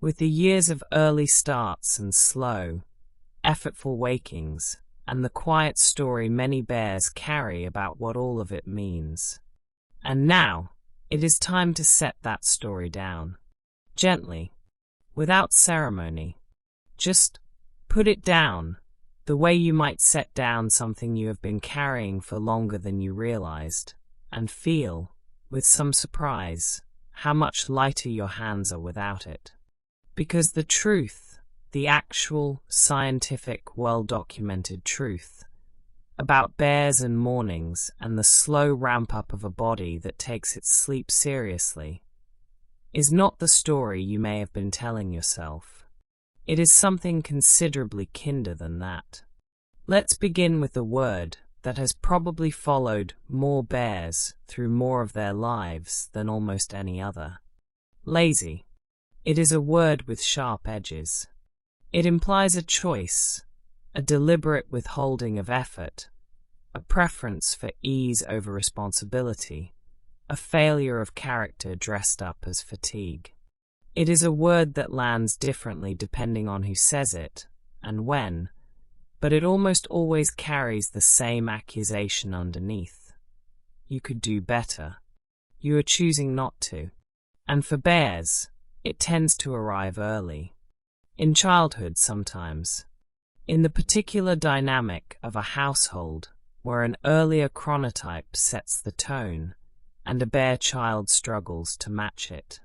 [SPEAKER 1] with the years of early starts and slow, effortful wakings, and the quiet story many bears carry about what all of it means. And now, it is time to set that story down. Gently, without ceremony. Just put it down, the way you might set down something you have been carrying for longer than you realized, and feel, with some surprise, how much lighter your hands are without it. Because the truth, the actual, scientific, well-documented truth, about bears and mornings and the slow ramp-up of a body that takes its sleep seriously, is not the story you may have been telling yourself. It is something considerably kinder than that. Let's begin with a word that has probably followed more bears through more of their lives than almost any other. Lazy. It is a word with sharp edges. It implies a choice, a deliberate withholding of effort, a preference for ease over responsibility, a failure of character dressed up as fatigue. It is a word that lands differently depending on who says it and when, but it almost always carries the same accusation underneath. You could do better. You are choosing not to. And for bears, it tends to arrive early. In childhood sometimes. In the particular dynamic of a household where an earlier chronotype sets the tone and a bear child struggles to match it.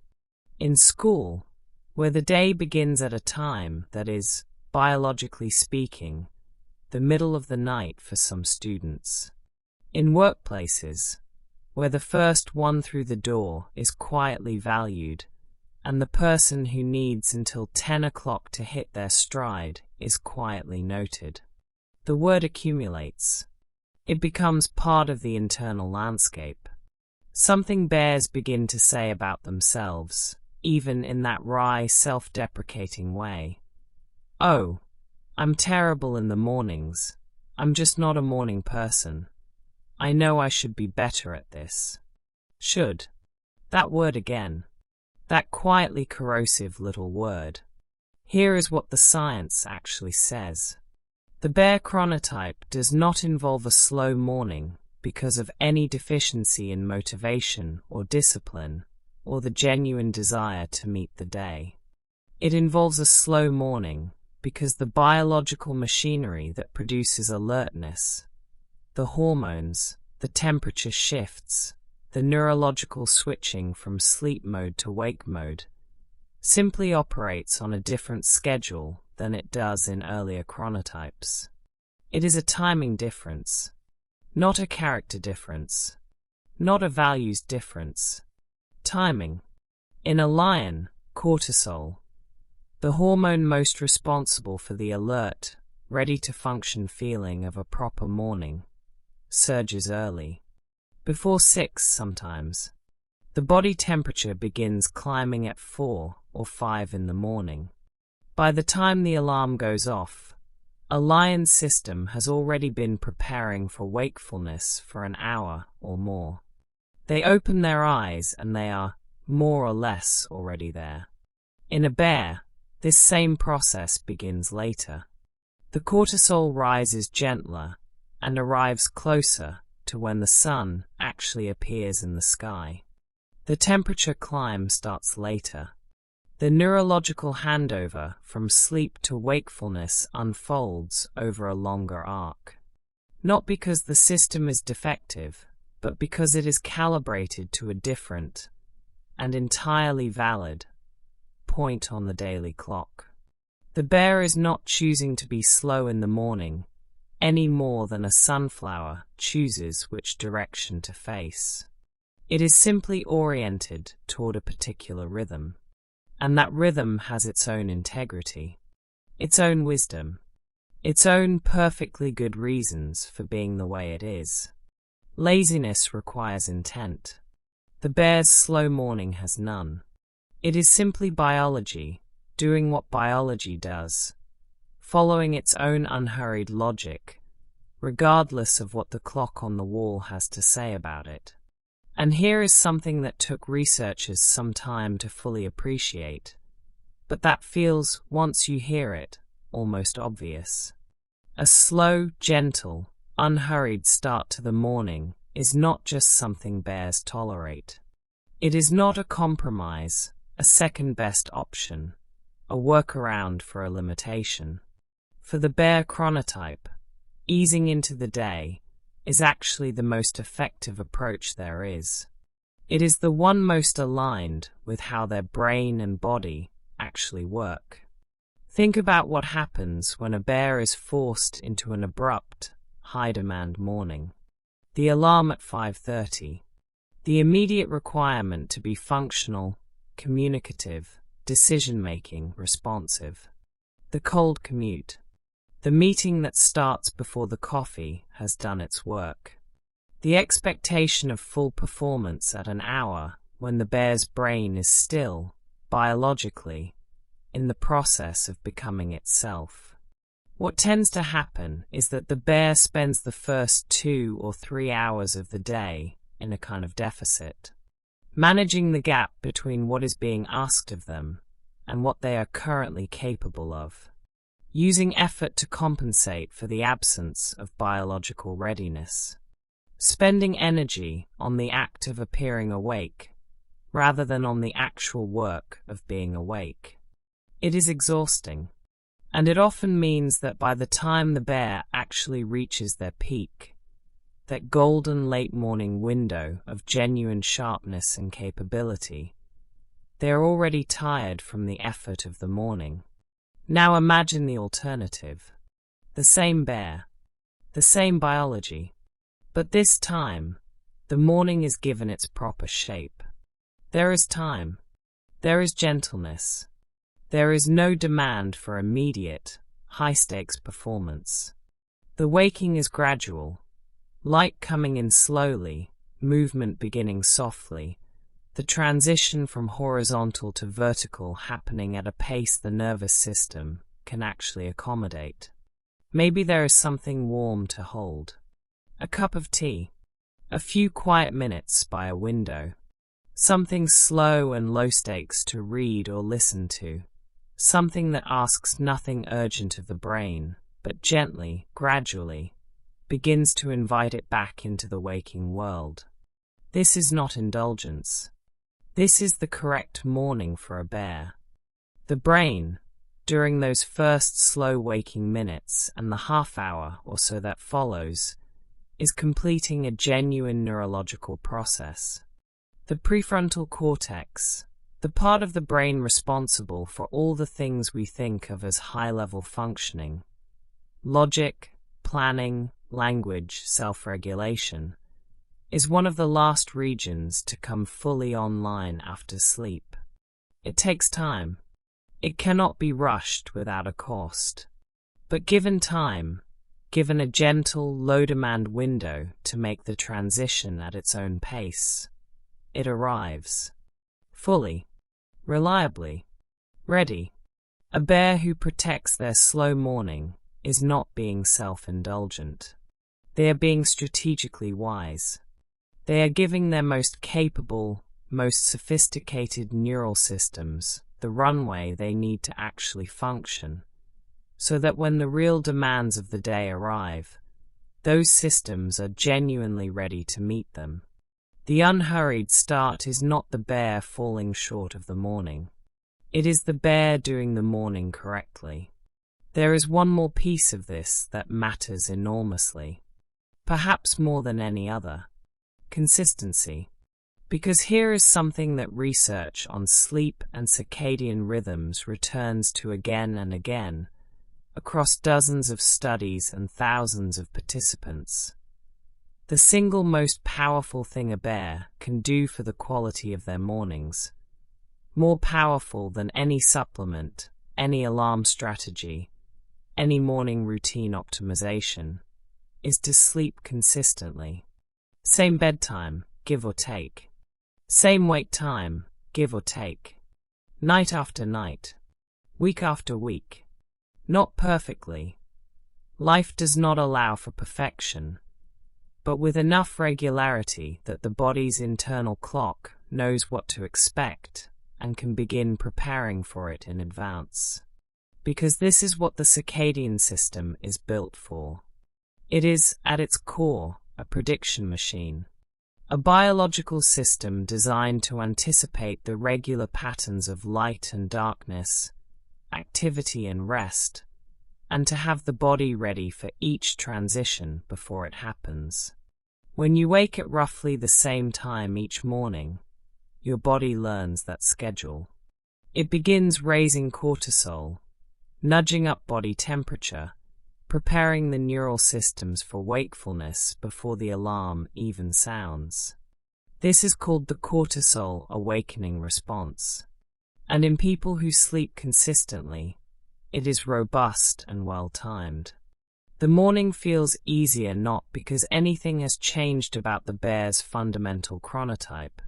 [SPEAKER 1] In school, where the day begins at a time that is, biologically speaking, the middle of the night for some students. In workplaces, where the first one through the door is quietly valued, and the person who needs until 10 o'clock to hit their stride is quietly noted. The word accumulates. It becomes part of the internal landscape. Something bears begin to say about themselves, even in that wry, self-deprecating way. Oh, I'm terrible in the mornings. I'm just not a morning person. I know I should be better at this. Should. That word again. That quietly corrosive little word. Here is what the science actually says. The bear chronotype does not involve a slow morning because of any deficiency in motivation or discipline or the genuine desire to meet the day. It involves a slow morning because the biological machinery that produces alertness, the hormones, the temperature shifts, the neurological switching from sleep mode to wake mode, simply operates on a different schedule than it does in earlier chronotypes. It is a timing difference, not a character difference, not a values difference. Timing. In a lion, cortisol, the hormone most responsible for the alert, ready-to-function feeling of a proper morning, surges early. Before 6 sometimes. The body temperature begins climbing at 4 or 5 in the morning. By the time the alarm goes off, A lion's system has already been preparing for wakefulness for an hour or more. They open their eyes and they are, more or less, already there. In a bear, this same process begins later. The cortisol rises gentler and arrives closer to when the sun actually appears in the sky. The temperature climb starts later. The neurological handover from sleep to wakefulness unfolds over a longer arc. Not because the system is defective, but because it is calibrated to a different, and entirely valid, point on the daily clock. The bear is not choosing to be slow in the morning, any more than a sunflower chooses which direction to face. It is simply oriented toward a particular rhythm, and that rhythm has its own integrity, its own wisdom, its own perfectly good reasons for being the way it is. Laziness requires intent. The bear's slow morning has none. It is simply biology, doing what biology does, following its own unhurried logic, regardless of what the clock on the wall has to say about it. And here is something that took researchers some time to fully appreciate, but that feels, once you hear it, almost obvious. A slow, gentle, unhurried start to the morning is not just something bears tolerate. It is not a compromise, a second-best option, a workaround for a limitation. For the bear chronotype, easing into the day is actually the most effective approach there is. It is the one most aligned with how their brain and body actually work. Think about what happens when a bear is forced into an abrupt, high-demand morning. The alarm at 5:30. The immediate requirement to be functional, communicative, decision-making, responsive. The cold commute. The meeting that starts before the coffee has done its work. The expectation of full performance at an hour when the bear's brain is still, biologically, in the process of becoming itself. What tends to happen is that the bear spends the first 2 or 3 hours of the day in a kind of deficit, managing the gap between what is being asked of them and what they are currently capable of, using effort to compensate for the absence of biological readiness, spending energy on the act of appearing awake, rather than on the actual work of being awake. It is exhausting, and it often means that by the time the bear actually reaches their peak, that golden late morning window of genuine sharpness and capability, they are already tired from the effort of the morning. Now imagine the alternative. The same bear, the same biology, but this time, the morning is given its proper shape. There is time. There is gentleness. There is no demand for immediate, high-stakes performance. The waking is gradual, light coming in slowly, movement beginning softly, the transition from horizontal to vertical happening at a pace the nervous system can actually accommodate. Maybe there is something warm to hold. A cup of tea. A few quiet minutes by a window. Something slow and low stakes to read or listen to. Something that asks nothing urgent of the brain, but gently, gradually, begins to invite it back into the waking world. This is not indulgence. This is the correct morning for a bear. The brain, during those first slow waking minutes and the half hour or so that follows, is completing a genuine neurological process. The prefrontal cortex, the part of the brain responsible for all the things we think of as high-level functioning, logic, planning, language, self-regulation, is one of the last regions to come fully online after sleep. It takes time. It cannot be rushed without a cost. But given time, given a gentle, low-demand window to make the transition at its own pace, it arrives. Fully, reliably, ready. A bear who protects their slow morning is not being self-indulgent. They are being strategically wise. They are giving their most capable, most sophisticated neural systems the runway they need to actually function, so that when the real demands of the day arrive, those systems are genuinely ready to meet them. The unhurried start is not the bear falling short of the morning. It is the bear doing the morning correctly. There is one more piece of this that matters enormously, perhaps more than any other: consistency. Because here is something that research on sleep and circadian rhythms returns to again and again, across dozens of studies and thousands of participants. The single most powerful thing a bear can do for the quality of their mornings, more powerful than any supplement, any alarm strategy, any morning routine optimization, is to sleep consistently. Same bedtime, give or take. Same wake time, give or take. Night after night. Week after week. Not perfectly. Life does not allow for perfection, but with enough regularity that the body's internal clock knows what to expect and can begin preparing for it in advance. Because this is what the circadian system is built for. It is, at its core, a prediction machine. A biological system designed to anticipate the regular patterns of light and darkness, activity and rest, and to have the body ready for each transition before it happens. When you wake at roughly the same time each morning, your body learns that schedule. It begins raising cortisol, nudging up body temperature, preparing the neural systems for wakefulness before the alarm even sounds. This is called the cortisol awakening response. And in people who sleep consistently, it is robust and well-timed. The morning feels easier not because anything has changed about the bear's fundamental chronotype,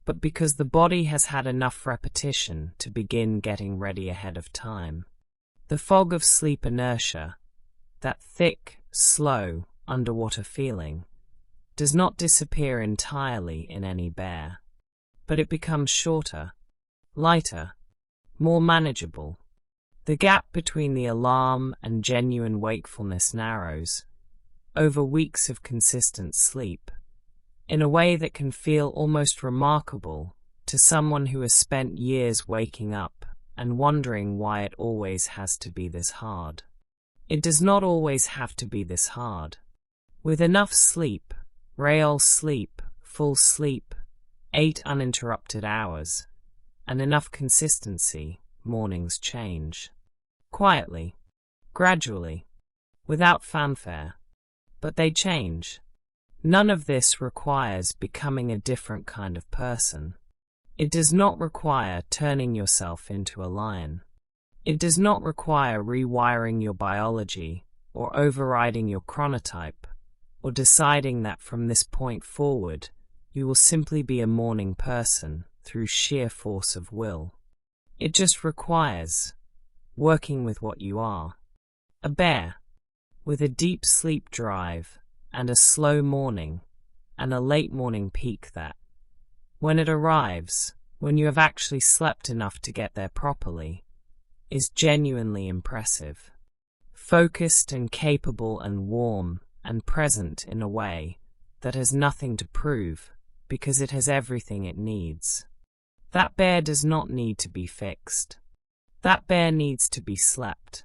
[SPEAKER 1] but because the body has had enough repetition to begin getting ready ahead of time. The fog of sleep inertia, that thick, slow, underwater feeling, does not disappear entirely in any bear, but it becomes shorter, lighter, more manageable. The gap between the alarm and genuine wakefulness narrows, over weeks of consistent sleep, in a way that can feel almost remarkable to someone who has spent years waking up and wondering why it always has to be this hard. It does not always have to be this hard. With enough sleep, real sleep, full sleep, 8 uninterrupted hours, and enough consistency, mornings change. Quietly, gradually, without fanfare, but they change. None of this requires becoming a different kind of person. It does not require turning yourself into a lion. It does not require rewiring your biology or overriding your chronotype or deciding that from this point forward you will simply be a morning person through sheer force of will. It just requires working with what you are. A bear, with a deep sleep drive and a slow morning and a late morning peak that, when it arrives, when you have actually slept enough to get there properly, is genuinely impressive. Focused and capable and warm and present in a way that has nothing to prove because it has everything it needs. That bear does not need to be fixed. That bear needs to be slept.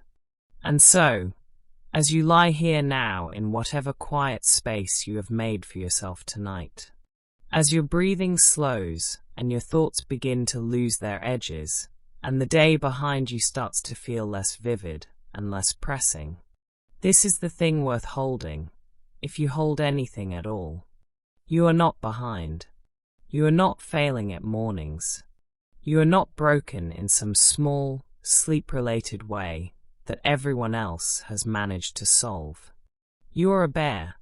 [SPEAKER 1] And so, as you lie here now in whatever quiet space you have made for yourself tonight, as your breathing slows and your thoughts begin to lose their edges, and the day behind you starts to feel less vivid and less pressing, this is the thing worth holding, if you hold anything at all. You are not behind. You are not failing at mornings. You are not broken in some small, sleep-related way that everyone else has managed to solve. You are a bear,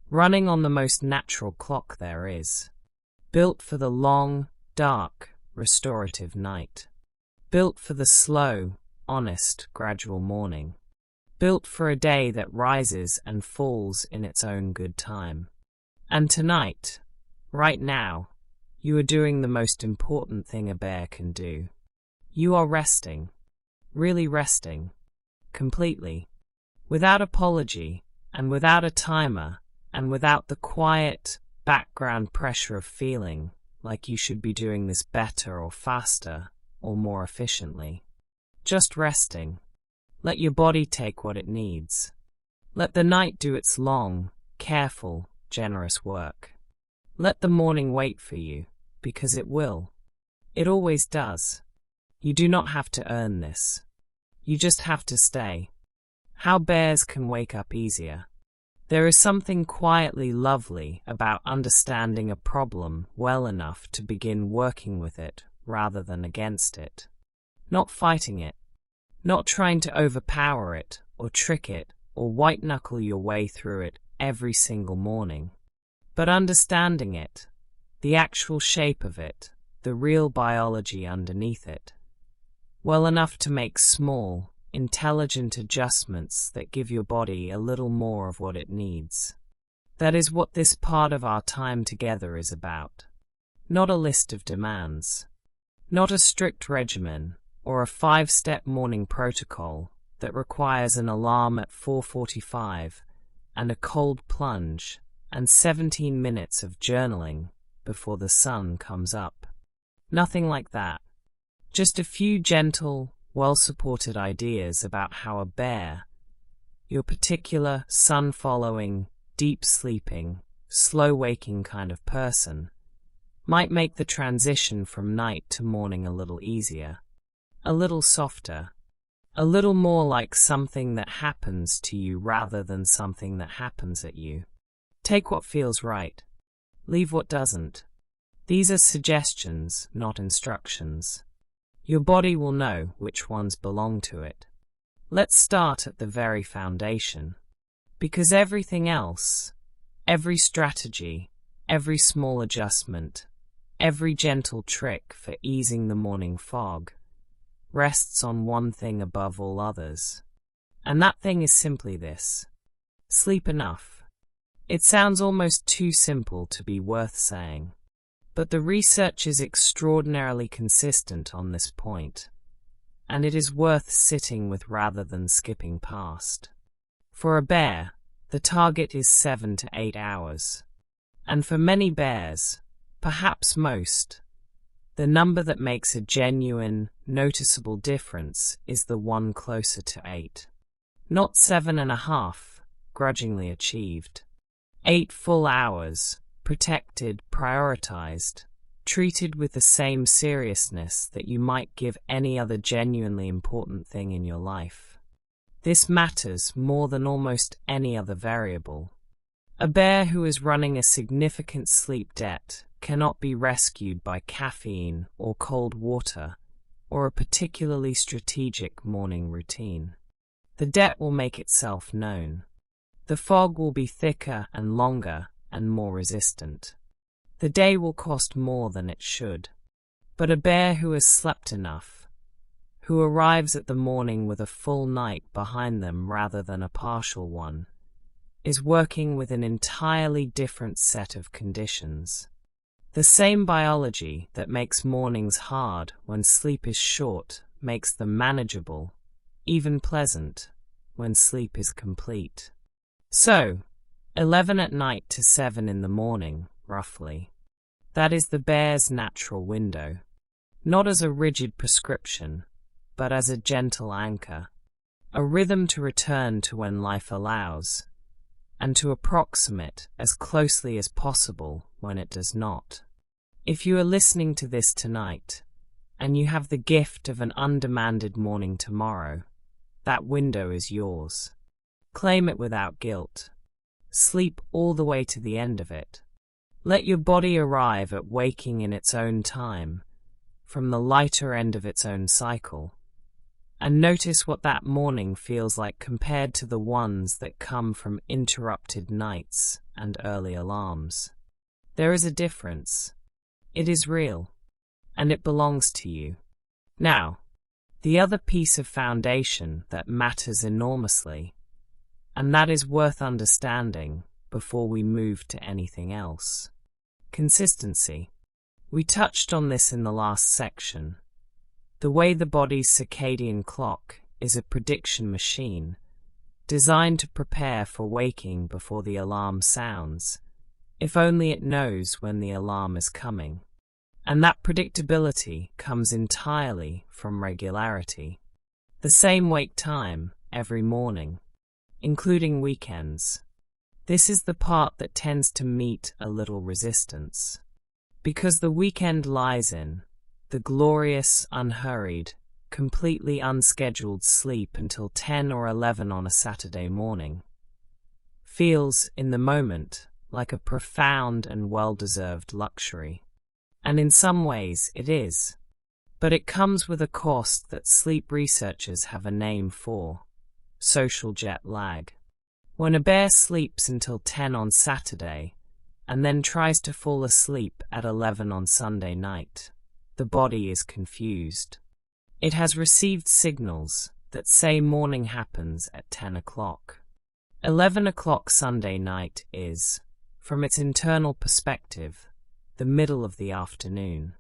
[SPEAKER 1] running on the most natural clock there is, built for the long, dark, restorative night, built for the slow, honest, gradual morning, built for a day that rises and falls in its own good time. And tonight, right now, you are doing the most important thing a bear can do. You are resting, really resting, completely, without apology, and without a timer, and without the quiet background pressure of feeling like you should be doing this better or faster or more efficiently. Just resting. Let your body take what it needs. Let the night do its long, careful, generous work. Let the morning wait for you, because it will. It always does. You do not have to earn this. You just have to stay. How bears can wake up easier. There is something quietly lovely about understanding a problem well enough to begin working with it rather than against it. Not fighting it. Not trying to overpower it or trick it or white-knuckle your way through it every single morning. But understanding it, the actual shape of it, the real biology underneath it, well enough to make small, intelligent adjustments that give your body a little more of what it needs. That is what this part of our time together is about. Not a list of demands. Not a strict regimen or a 5-step morning protocol that requires an alarm at 4:45 and a cold plunge and 17 minutes of journaling before the sun comes up. Nothing like that. Just a few gentle, well-supported ideas about how a bear, your particular sun-following, deep-sleeping, slow-waking kind of person, might make the transition from night to morning a little easier, a little softer, a little more like something that happens to you rather than something that happens at you. Take what feels right. Leave what doesn't. These are suggestions, not instructions. Your body will know which ones belong to it. Let's start at the very foundation. Because everything else, every strategy, every small adjustment, every gentle trick for easing the morning fog, rests on one thing above all others. And that thing is simply this. Sleep enough. It sounds almost too simple to be worth saying. But the research is extraordinarily consistent on this point, and it is worth sitting with rather than skipping past. For a bear, the target is 7 to 8 hours, and for many bears, perhaps most, the number that makes a genuine, noticeable difference is the one closer to 8. Not 7.5, grudgingly achieved. 8 full hours, protected, prioritized, treated with the same seriousness that you might give any other genuinely important thing in your life. This matters more than almost any other variable. A bear who is running a significant sleep debt cannot be rescued by caffeine or cold water or a particularly strategic morning routine. The debt will make itself known. The fog will be thicker and longer and more resistant. The day will cost more than it should. But a bear who has slept enough, who arrives at the morning with a full night behind them rather than a partial one, is working with an entirely different set of conditions. The same biology that makes mornings hard when sleep is short makes them manageable, even pleasant, when sleep is complete. So, 11 at night to 7 in the morning, roughly. That is the bear's natural window, not as a rigid prescription, but as a gentle anchor, a rhythm to return to when life allows, and to approximate as closely as possible when it does not. If you are listening to this tonight, and you have the gift of an undemanded morning tomorrow, that window is yours. Claim it without guilt. Sleep all the way to the end of it. Let your body arrive at waking in its own time, from the lighter end of its own cycle, and notice what that morning feels like compared to the ones that come from interrupted nights and early alarms. There is a difference. It is real, and it belongs to you. Now, The other piece of foundation that matters enormously, and that is worth understanding before we move to anything else. Consistency. We touched on this in the last section. The way the body's circadian clock is a prediction machine, designed to prepare for waking before the alarm sounds, if only it knows when the alarm is coming. And that predictability comes entirely from regularity. The same wake time every morning, including weekends. This is the part that tends to meet a little resistance. Because the weekend lies in the glorious, unhurried, completely unscheduled sleep until 10 or 11 on a Saturday morning. Feels, in the moment, like a profound and well-deserved luxury. And in some ways it is. But it comes with a cost that sleep researchers have a name for: social jet lag. When a bear sleeps until 10 on Saturday, and then tries to fall asleep at 11 on Sunday night, the body is confused. It has received signals that say morning happens at 10 o'clock. 11 o'clock Sunday night is, from its internal perspective, the middle of the afternoon.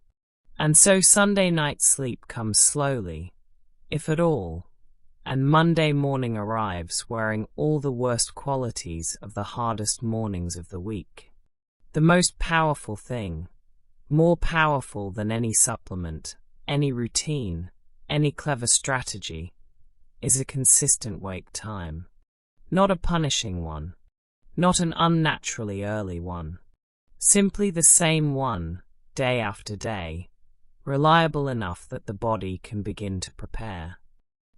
[SPEAKER 1] And so Sunday night sleep comes slowly, if at all, and Monday morning arrives wearing all the worst qualities of the hardest mornings of the week. The most powerful thing, more powerful than any supplement, any routine, any clever strategy, is a consistent wake time. Not a punishing one, not an unnaturally early one. Simply the same one, day after day, reliable enough that the body can begin to prepare.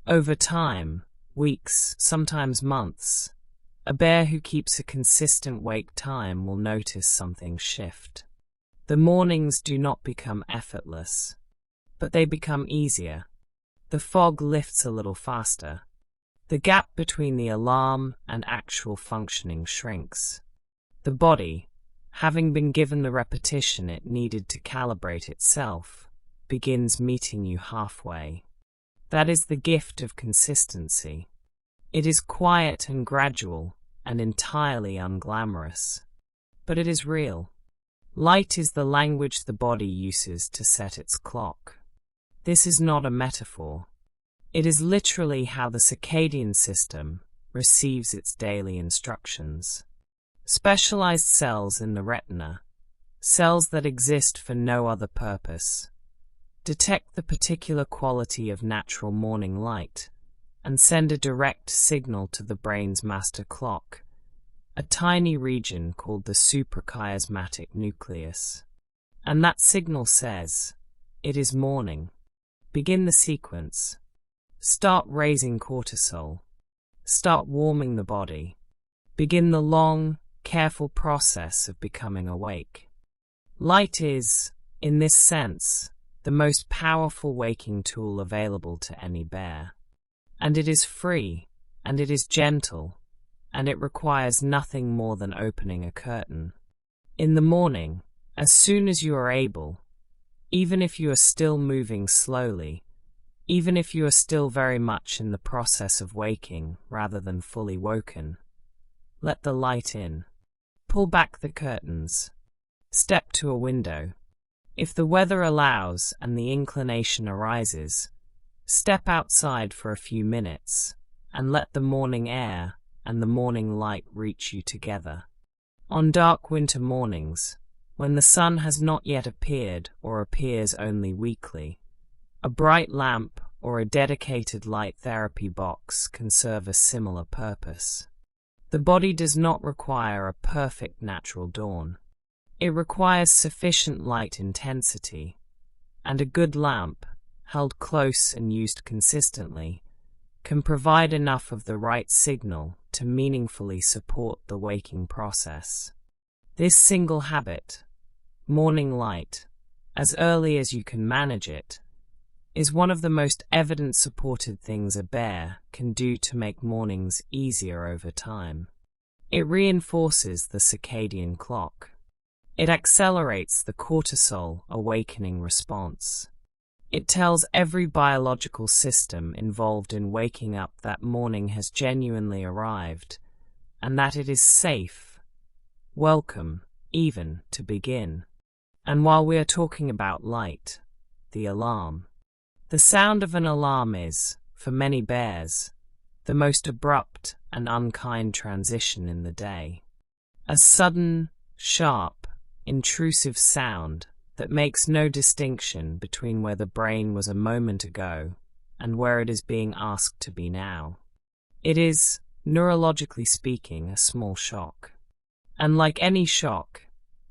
[SPEAKER 1] Over time, weeks, sometimes months, a bear who keeps a consistent wake time will notice something shift. The mornings do not become effortless, but they become easier. The fog lifts a little faster. The gap between the alarm and actual functioning shrinks. The body, having been given the repetition it needed to calibrate itself, begins meeting you halfway. That is the gift of consistency. It is quiet and gradual and entirely unglamorous. But it is real. Light is the language the body uses to set its clock. This is not a metaphor. It is literally how the circadian system receives its daily instructions. Specialized cells in the retina, cells that exist for no other purpose, detect the particular quality of natural morning light and send a direct signal to the brain's master clock, a tiny region called the suprachiasmatic nucleus. And that signal says, it is morning. Begin the sequence. Start raising cortisol. Start warming the body. Begin the long, careful process of becoming awake. Light is, in this sense, the most powerful waking tool available to any bear. And it is free, and it is gentle, and it requires nothing more than opening a curtain. In the morning, as soon as you are able, even if you are still moving slowly, even if you are still very much in the process of waking rather than fully woken, let the light in. Pull back the curtains. Step to a window. If the weather allows and the inclination arises, step outside for a few minutes and let the morning air and the morning light reach you together. On dark winter mornings, when the sun has not yet appeared or appears only weakly, a bright lamp or a dedicated light therapy box can serve a similar purpose. The body does not require a perfect natural dawn. It requires sufficient light intensity, and a good lamp, held close and used consistently, can provide enough of the right signal to meaningfully support the waking process. This single habit, morning light, as early as you can manage it, is one of the most evidence-supported things a bear can do to make mornings easier over time. It reinforces the circadian clock. It accelerates the cortisol awakening response. It tells every biological system involved in waking up that morning has genuinely arrived, and that it is safe, welcome, even to begin. And while we are talking about light, the alarm. The sound of an alarm is, for many bears, the most abrupt and unkind transition in the day. A sudden, sharp, intrusive sound that makes no distinction between where the brain was a moment ago and where it is being asked to be now. It is, neurologically speaking, a small shock. And like any shock,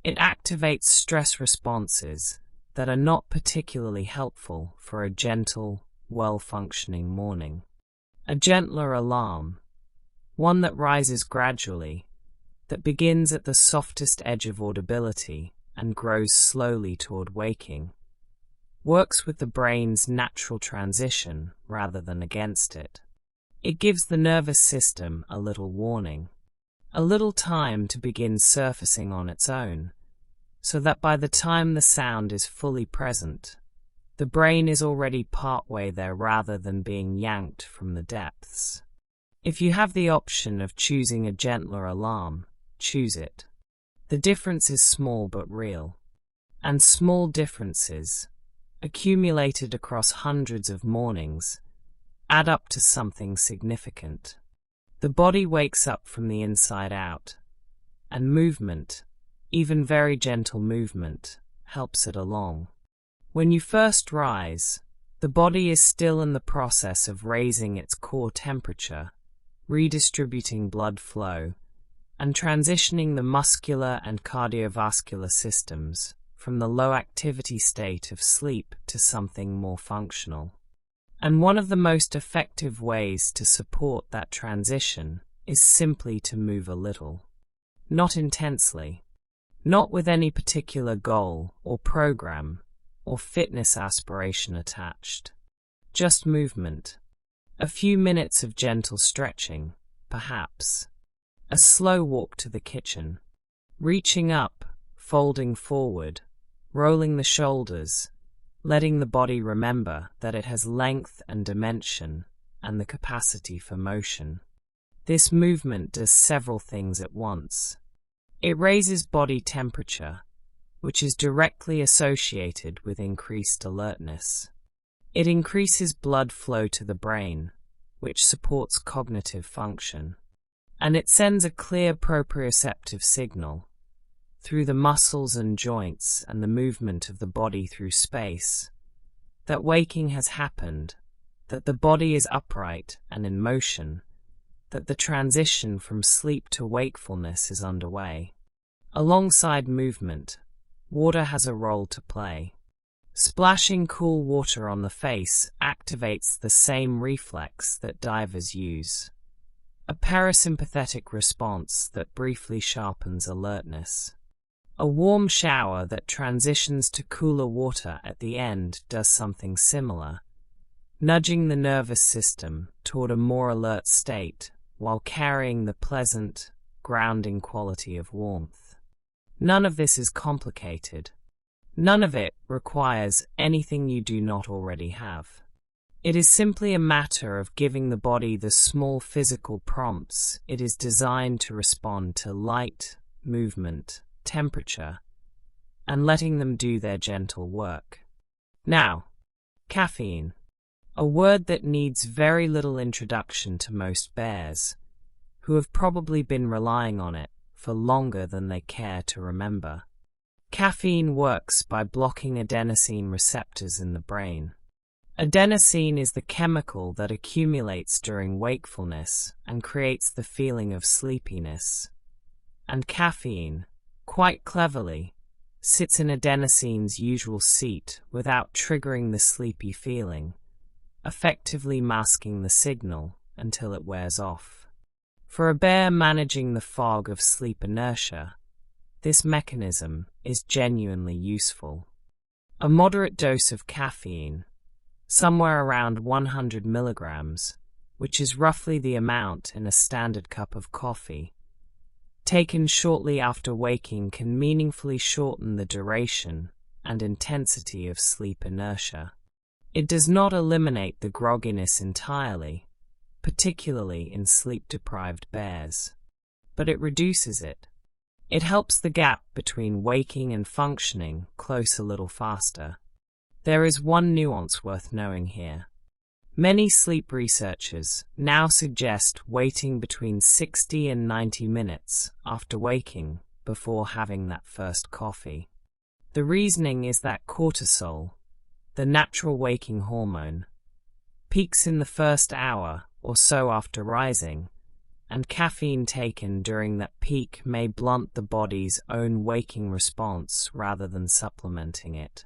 [SPEAKER 1] it activates stress responses that are not particularly helpful for a gentle, well-functioning morning. A gentler alarm, one that rises gradually, that begins at the softest edge of audibility and grows slowly toward waking, works with the brain's natural transition rather than against it. It gives the nervous system a little warning, a little time to begin surfacing on its own, so that by the time the sound is fully present, the brain is already partway there rather than being yanked from the depths. If you have the option of choosing a gentler alarm, choose it. The difference is small but real. And small differences, accumulated across hundreds of mornings, add up to something significant. The body wakes up from the inside out, and movement, even very gentle movement, helps it along. When you first rise, the body is still in the process of raising its core temperature, redistributing blood flow, and transitioning the muscular and cardiovascular systems from the low-activity state of sleep to something more functional. And one of the most effective ways to support that transition is simply to move a little. Not intensely, not with any particular goal or program or fitness aspiration attached. Just movement. A few minutes of gentle stretching, perhaps. A slow walk to the kitchen. Reaching up, folding forward, rolling the shoulders, letting the body remember that it has length and dimension and the capacity for motion. This movement does several things at once. It raises body temperature, which is directly associated with increased alertness. It increases blood flow to the brain, which supports cognitive function. And it sends a clear proprioceptive signal, through the muscles and joints and the movement of the body through space, that waking has happened, that the body is upright and in motion, that the transition from sleep to wakefulness is underway. Alongside movement, water has a role to play. Splashing cool water on the face activates the same reflex that divers use. A parasympathetic response that briefly sharpens alertness. A warm shower that transitions to cooler water at the end does something similar, nudging the nervous system toward a more alert state while carrying the pleasant, grounding quality of warmth. None of this is complicated. None of it requires anything you do not already have. It is simply a matter of giving the body the small physical prompts it is designed to respond to: light, movement, temperature, and letting them do their gentle work. Now, caffeine, a word that needs very little introduction to most bears, who have probably been relying on it for longer than they care to remember. Caffeine works by blocking adenosine receptors in the brain. Adenosine is the chemical that accumulates during wakefulness and creates the feeling of sleepiness. And caffeine, quite cleverly, sits in adenosine's usual seat without triggering the sleepy feeling, effectively masking the signal until it wears off. For a bear managing the fog of sleep inertia, this mechanism is genuinely useful. A moderate dose of caffeine, somewhere around 100 milligrams, which is roughly the amount in a standard cup of coffee, taken shortly after waking can meaningfully shorten the duration and intensity of sleep inertia. It does not eliminate the grogginess entirely, particularly in sleep-deprived bears, but it reduces it. It helps the gap between waking and functioning close a little faster. There is one nuance worth knowing here. Many sleep researchers now suggest waiting between 60 and 90 minutes after waking before having that first coffee. The reasoning is that cortisol, the natural waking hormone, peaks in the first hour or so after rising, and caffeine taken during that peak may blunt the body's own waking response rather than supplementing it.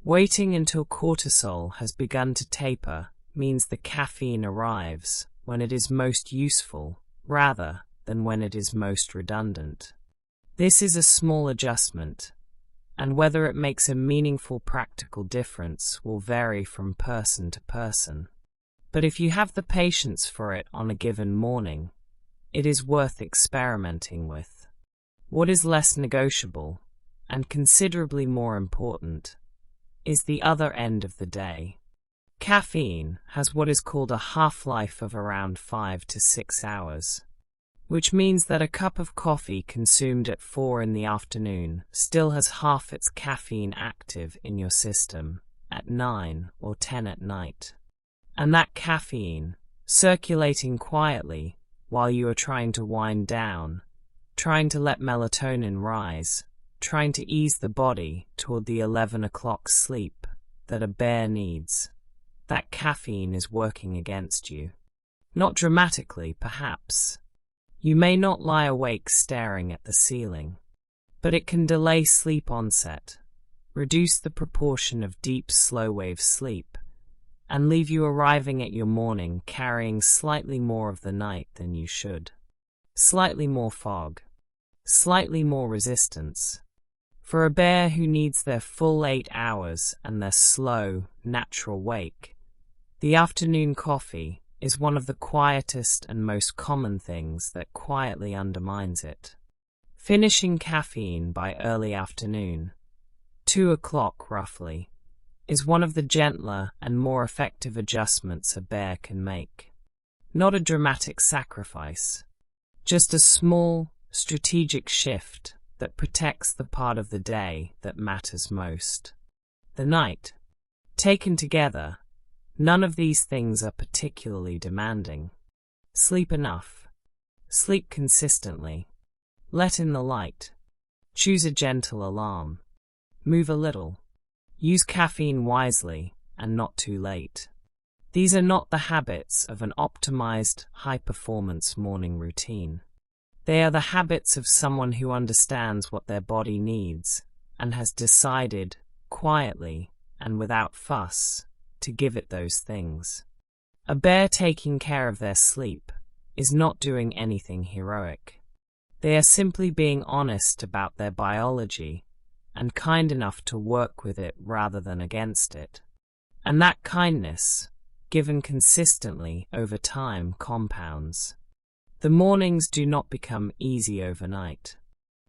[SPEAKER 1] Waiting until cortisol has begun to taper means the caffeine arrives when it is most useful rather than when it is most redundant. This is a small adjustment, and whether it makes a meaningful practical difference will vary from person to person. But if you have the patience for it on a given morning, it is worth experimenting with. What is less negotiable, and considerably more important, is the other end of the day. Caffeine has what is called a half-life of around 5 to 6 hours, which means that a cup of coffee consumed at 4 in the afternoon still has half its caffeine active in your system at 9 or 10 at night. And that caffeine, circulating quietly while you are trying to wind down, trying to let melatonin rise, trying to ease the body toward the 11 o'clock sleep that a bear needs, that caffeine is working against you. Not dramatically, perhaps. You may not lie awake staring at the ceiling, but it can delay sleep onset, reduce the proportion of deep slow-wave sleep, and leave you arriving at your morning carrying slightly more of the night than you should. Slightly more fog. Slightly more resistance. For a bear who needs their full 8 hours and their slow, natural wake, the afternoon coffee is one of the quietest and most common things that quietly undermines it. Finishing caffeine by early afternoon, 2 o'clock roughly, is one of the gentler and more effective adjustments a bear can make. Not a dramatic sacrifice, just a small, strategic shift that protects the part of the day that matters most. The night. Taken together, none of these things are particularly demanding. Sleep enough. Sleep consistently. Let in the light. Choose a gentle alarm. Move a little. Use caffeine wisely and not too late. These are not the habits of an optimized, high-performance morning routine. They are the habits of someone who understands what their body needs and has decided, quietly and without fuss, to give it those things. A bear taking care of their sleep is not doing anything heroic. They are simply being honest about their biology and kind enough to work with it rather than against it. And that kindness, given consistently over time, compounds. The mornings do not become easy overnight,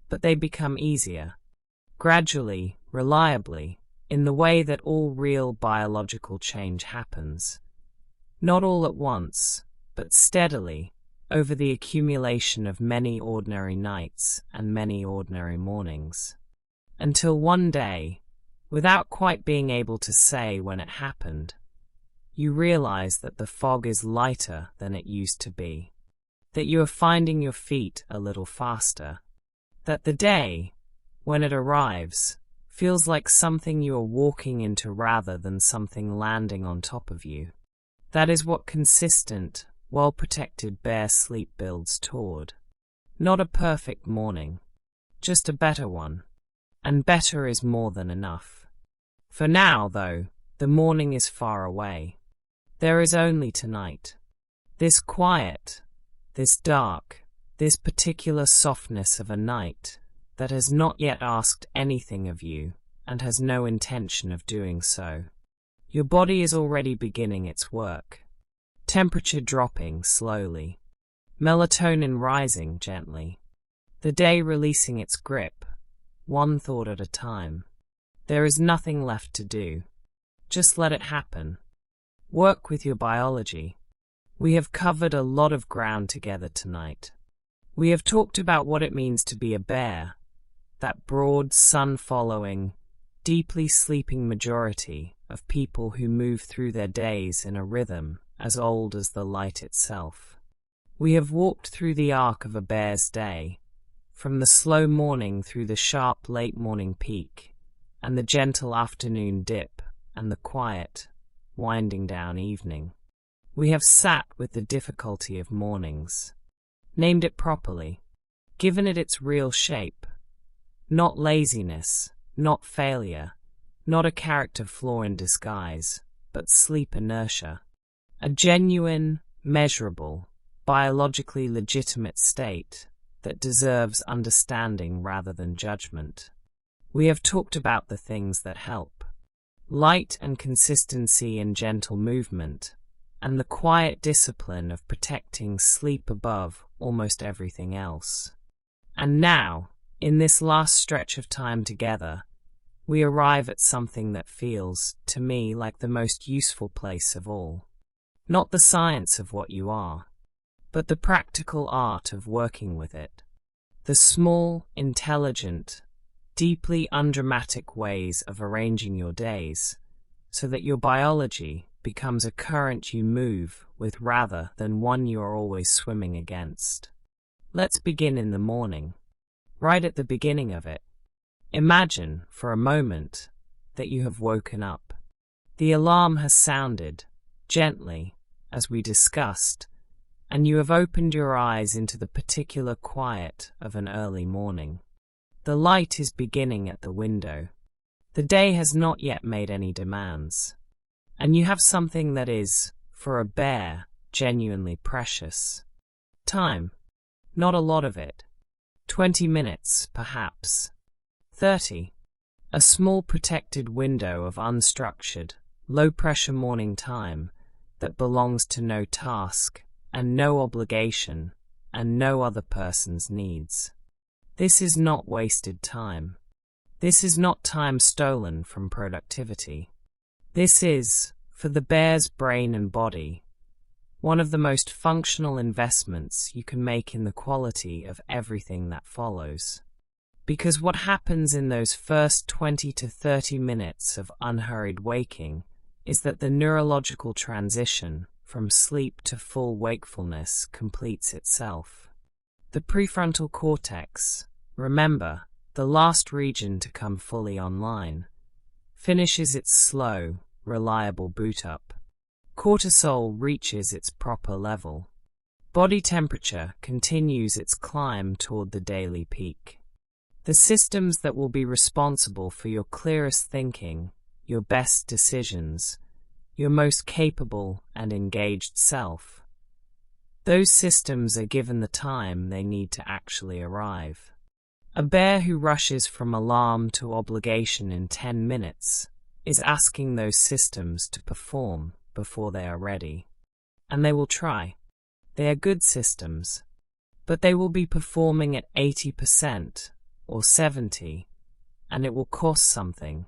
[SPEAKER 1] but they become easier, gradually, reliably, in the way that all real biological change happens. Not all at once, but steadily, over the accumulation of many ordinary nights and many ordinary mornings. Until one day, without quite being able to say when it happened, you realize that the fog is lighter than it used to be, that you are finding your feet a little faster, that the day, when it arrives, feels like something you are walking into rather than something landing on top of you. That is what consistent, well-protected bear sleep builds toward. Not a perfect morning, just a better one. And better is more than enough. For now, though, the morning is far away. There is only tonight. This quiet, this dark, this particular softness of a night that has not yet asked anything of you and has no intention of doing so. Your body is already beginning its work. Temperature dropping slowly. Melatonin rising gently. The day releasing its grip. One thought at a time. There is nothing left to do. Just let it happen. Work with your biology. We have covered a lot of ground together tonight. We have talked about what it means to be a bear, that broad, sun-following, deeply sleeping majority of people who move through their days in a rhythm as old as the light itself. We have walked through the arc of a bear's day, from the slow morning through the sharp late morning peak, and the gentle afternoon dip, and the quiet, winding down evening. We have sat with the difficulty of mornings, named it properly, given it its real shape, not laziness, not failure, not a character flaw in disguise, but sleep inertia, a genuine, measurable, biologically legitimate state that deserves understanding rather than judgment. We have talked about the things that help, light and consistency in gentle movement, and the quiet discipline of protecting sleep above almost everything else. And now, in this last stretch of time together, we arrive at something that feels, to me, like the most useful place of all. Not the science of what you are, but the practical art of working with it. The small, intelligent, deeply undramatic ways of arranging your days so that your biology becomes a current you move with rather than one you are always swimming against. Let's begin in the morning, right at the beginning of it. Imagine, for a moment, that you have woken up. The alarm has sounded, gently, as we discussed, and you have opened your eyes into the particular quiet of an early morning. The light is beginning at the window. The day has not yet made any demands. And you have something that is, for a bear, genuinely precious. Time. Not a lot of it. 20 minutes, perhaps. 30. A small protected window of unstructured, low-pressure morning time that belongs to no task, and no obligation, and no other person's needs. This is not wasted time. This is not time stolen from productivity. This is, for the bear's brain and body, one of the most functional investments you can make in the quality of everything that follows. Because what happens in those first 20 to 30 minutes of unhurried waking is that the neurological transition from sleep to full wakefulness completes itself. The prefrontal cortex, remember, the last region to come fully online, finishes its slow, reliable boot-up. Cortisol reaches its proper level. Body temperature continues its climb toward the daily peak. The systems that will be responsible for your clearest thinking, your best decisions, your most capable and engaged self, those systems are given the time they need to actually arrive. A bear who rushes from alarm to obligation in 10 minutes is asking those systems to perform before they are ready. And they will try. They are good systems, but they will be performing at 80% or 70%, and it will cost something.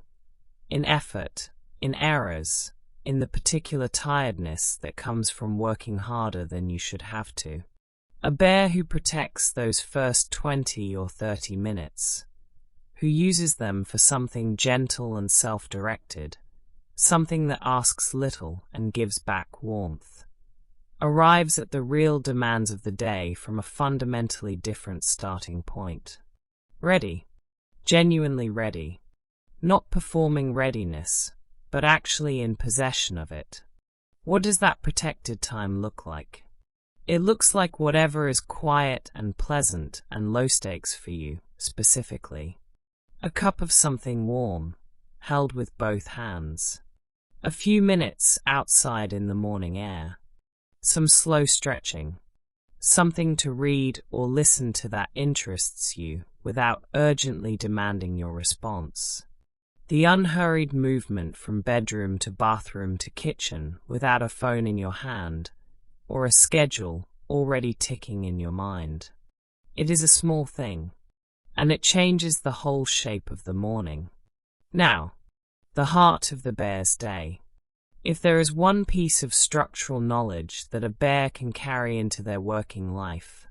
[SPEAKER 1] In effort, in errors, in the particular tiredness that comes from working harder than you should have to. A bear who protects those first 20 or 30 minutes, who uses them for something gentle and self-directed, something that asks little and gives back warmth, arrives at the real demands of the day from a fundamentally different starting point. Ready, genuinely ready, not performing readiness, but actually in possession of it. What does that protected time look like? It looks like whatever is quiet and pleasant and low stakes for you, specifically. A cup of something warm, held with both hands. A few minutes outside in the morning air. Some slow stretching. Something to read or listen to that interests you without urgently demanding your response. The unhurried movement from bedroom to bathroom to kitchen without a phone in your hand, or a schedule already ticking in your mind. It is a small thing, and it changes the whole shape of the morning. Now, the heart of the bear's day. If there is one piece of structural knowledge that a bear can carry into their working life,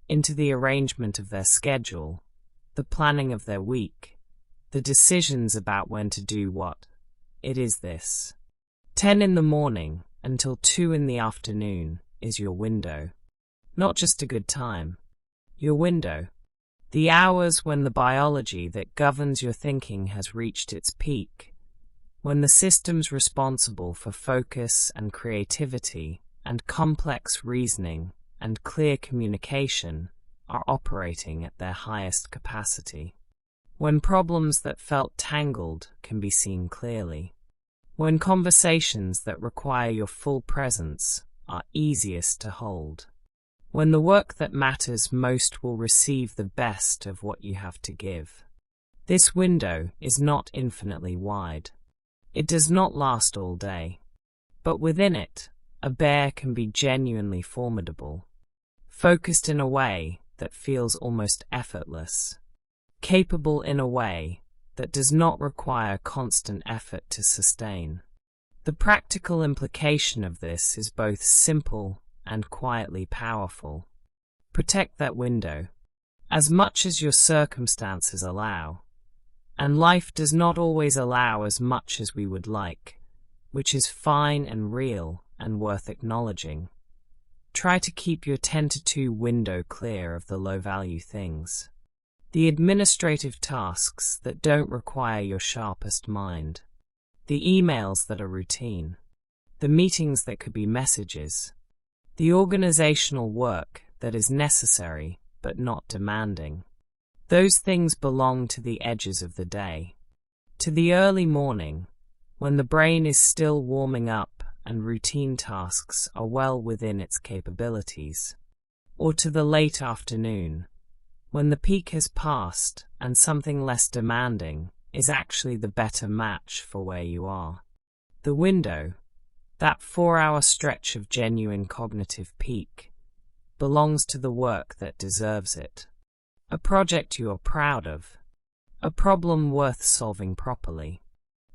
[SPEAKER 1] into the arrangement of their schedule, the planning of their week, the decisions about when to do what, it is this. 10 in the morning until 2 in the afternoon is your window. Not just a good time, your window. The hours when the biology that governs your thinking has reached its peak, when the systems responsible for focus and creativity and complex reasoning and clear communication are operating at their highest capacity. When problems that felt tangled can be seen clearly. When conversations that require your full presence are easiest to hold. When the work that matters most will receive the best of what you have to give. This window is not infinitely wide. It does not last all day. But within it, a bear can be genuinely formidable, focused in a way that feels almost effortless, capable in a way that does not require constant effort to sustain. The practical implication of this is both simple and quietly powerful. Protect that window, as much as your circumstances allow. And life does not always allow as much as we would like, which is fine and real and worth acknowledging. Try to keep your 10 to 2 window clear of the low-value things. The administrative tasks that don't require your sharpest mind. The emails that are routine. The meetings that could be messages. The organizational work that is necessary but not demanding. Those things belong to the edges of the day. To the early morning, when the brain is still warming up and routine tasks are well within its capabilities. Or to the late afternoon, when the peak has passed and something less demanding is actually the better match for where you are. The window, that 4-hour stretch of genuine cognitive peak, belongs to the work that deserves it. A project you are proud of. A problem worth solving properly.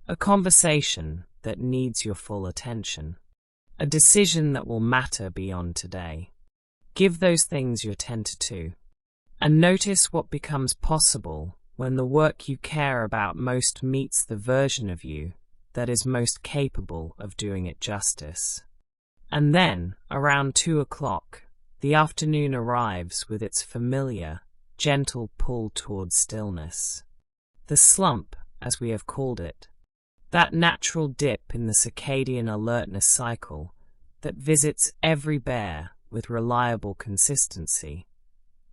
[SPEAKER 1] A conversation that needs your full attention. A decision that will matter beyond today. Give those things your 10 to 2. And notice what becomes possible when the work you care about most meets the version of you that is most capable of doing it justice. And then, around 2 o'clock, the afternoon arrives with its familiar, gentle pull towards stillness. The slump, as we have called it, that natural dip in the circadian alertness cycle that visits every bear with reliable consistency,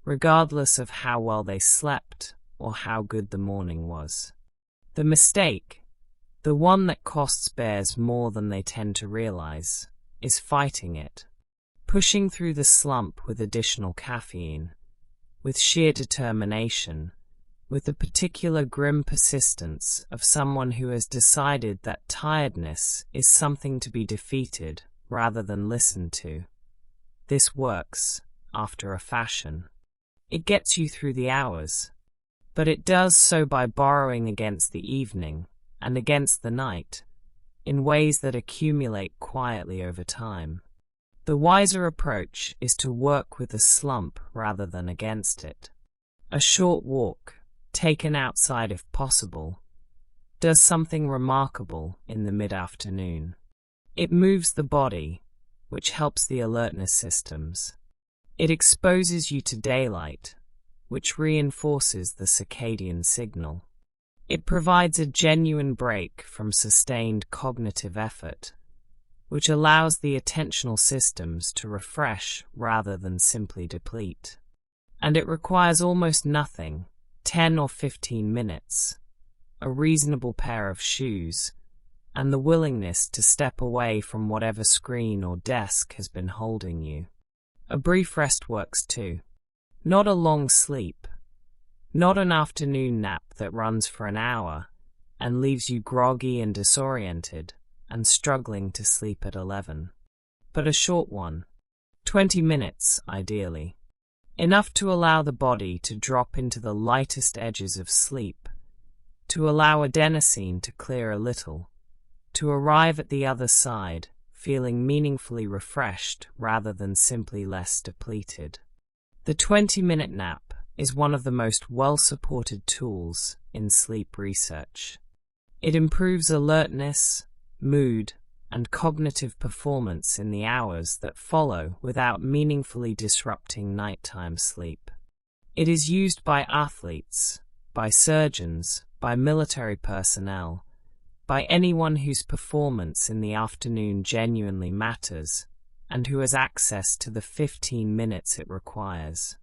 [SPEAKER 1] regardless of how well they slept or how good the morning was. The mistake, the one that costs bears more than they tend to realize, is fighting it, pushing through the slump with additional caffeine, with sheer determination, with the particular grim persistence of someone who has decided that tiredness is something to be defeated rather than listened to. This works, after a fashion. It gets you through the hours, but it does so by borrowing against the evening and against the night, in ways that accumulate quietly over time. The wiser approach is to work with the slump rather than against it. A short walk, taken outside if possible, does something remarkable in the mid-afternoon. It moves the body, which helps the alertness systems. It exposes you to daylight, which reinforces the circadian signal. It provides a genuine break from sustained cognitive effort, which allows the attentional systems to refresh rather than simply deplete. And it requires almost nothing, 10 or 15 minutes, a reasonable pair of shoes, and the willingness to step away from whatever screen or desk has been holding you. A brief rest works too. Not a long sleep. Not an afternoon nap that runs for an hour and leaves you groggy and disoriented and struggling to sleep at 11. But a short one. 20 minutes, ideally. Enough to allow the body to drop into the lightest edges of sleep to allow adenosine to clear a little, to arrive at the other side feeling meaningfully refreshed rather than simply less depleted. The 20-minute nap is one of the most well-supported tools in sleep research. It improves alertness, mood, and cognitive performance in the hours that follow without meaningfully disrupting nighttime sleep. It is used by athletes, by surgeons, by military personnel, by anyone whose performance in the afternoon genuinely matters and who has access to the 15 minutes it requires.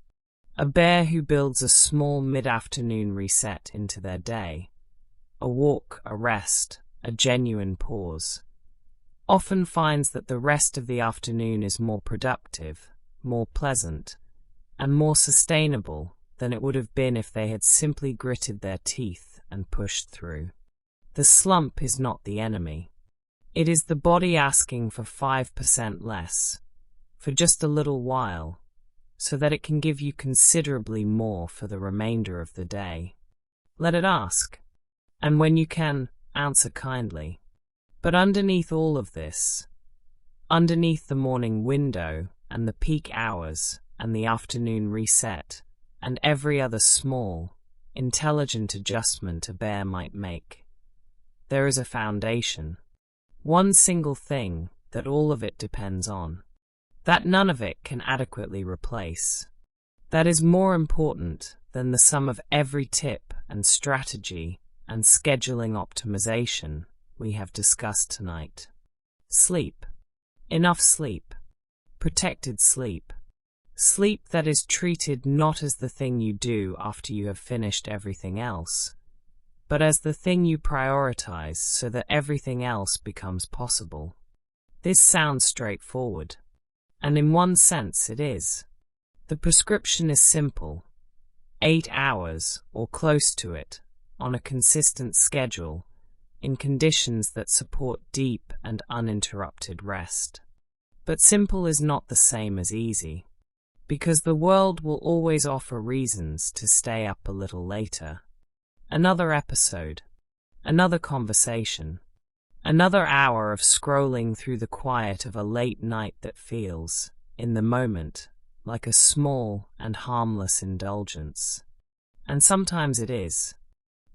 [SPEAKER 1] A bear who builds a small mid-afternoon reset into their day, a walk, a rest, a genuine pause, often finds that the rest of the afternoon is more productive, more pleasant, and more sustainable than it would have been if they had simply gritted their teeth and pushed through. The slump is not the enemy. It is the body asking for 5% less, for just a little while, so that it can give you considerably more for the remainder of the day. Let it ask, and when you can, answer kindly. But underneath all of this, underneath the morning window and the peak hours and the afternoon reset and every other small, intelligent adjustment a bear might make, there is a foundation, one single thing that all of it depends on, that none of it can adequately replace, that is more important than the sum of every tip and strategy and scheduling optimization we have discussed tonight. Sleep. Enough sleep. Protected sleep. Sleep that is treated not as the thing you do after you have finished everything else, but as the thing you prioritize so that everything else becomes possible. This sounds straightforward, and in one sense it is. The prescription is simple: 8 hours, or close to it, on a consistent schedule, in conditions that support deep and uninterrupted rest. But simple is not the same as easy, because the world will always offer reasons to stay up a little later. Another episode, another conversation, another hour of scrolling through the quiet of a late night that feels, in the moment, like a small and harmless indulgence. And sometimes it is.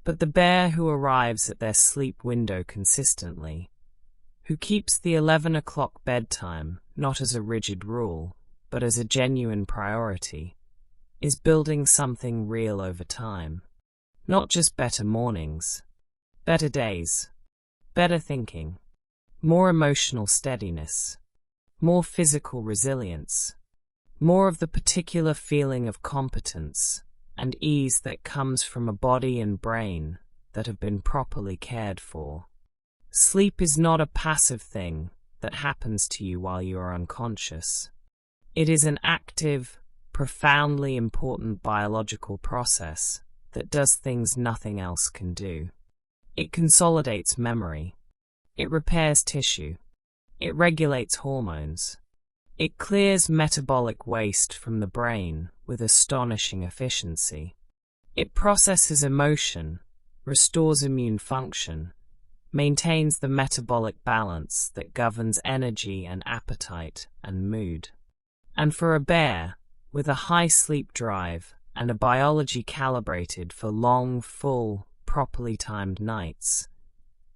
[SPEAKER 1] But the bear who arrives at their sleep window consistently, who keeps the 11 o'clock bedtime not as a rigid rule, but as a genuine priority, is building something real over time. Not just better mornings, better days, better thinking, more emotional steadiness, more physical resilience, more of the particular feeling of competence and ease that comes from a body and brain that have been properly cared for. Sleep is not a passive thing that happens to you while you are unconscious. It is an active, profoundly important biological process that does things nothing else can do. It consolidates memory. It repairs tissue. It regulates hormones. It clears metabolic waste from the brain with astonishing efficiency. It processes emotion, restores immune function, maintains the metabolic balance that governs energy and appetite and mood. And for a bear, with a high sleep drive and a biology calibrated for long, full, properly timed nights,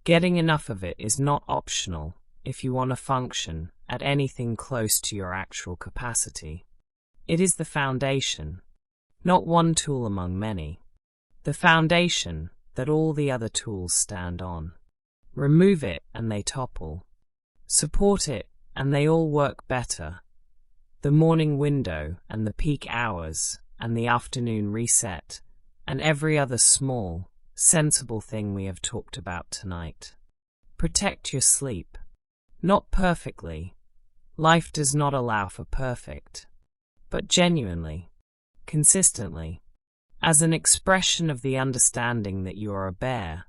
[SPEAKER 1] getting enough of it is not optional if you want to function at anything close to your actual capacity. It is the foundation, not one tool among many, the foundation that all the other tools stand on. Remove it and they topple. Support it and they all work better. The morning window and the peak hours and the afternoon reset and every other small, sensible thing we have talked about tonight. Protect your sleep. Not perfectly. Life does not allow for perfect. But genuinely, consistently, as an expression of the understanding that you are a bear,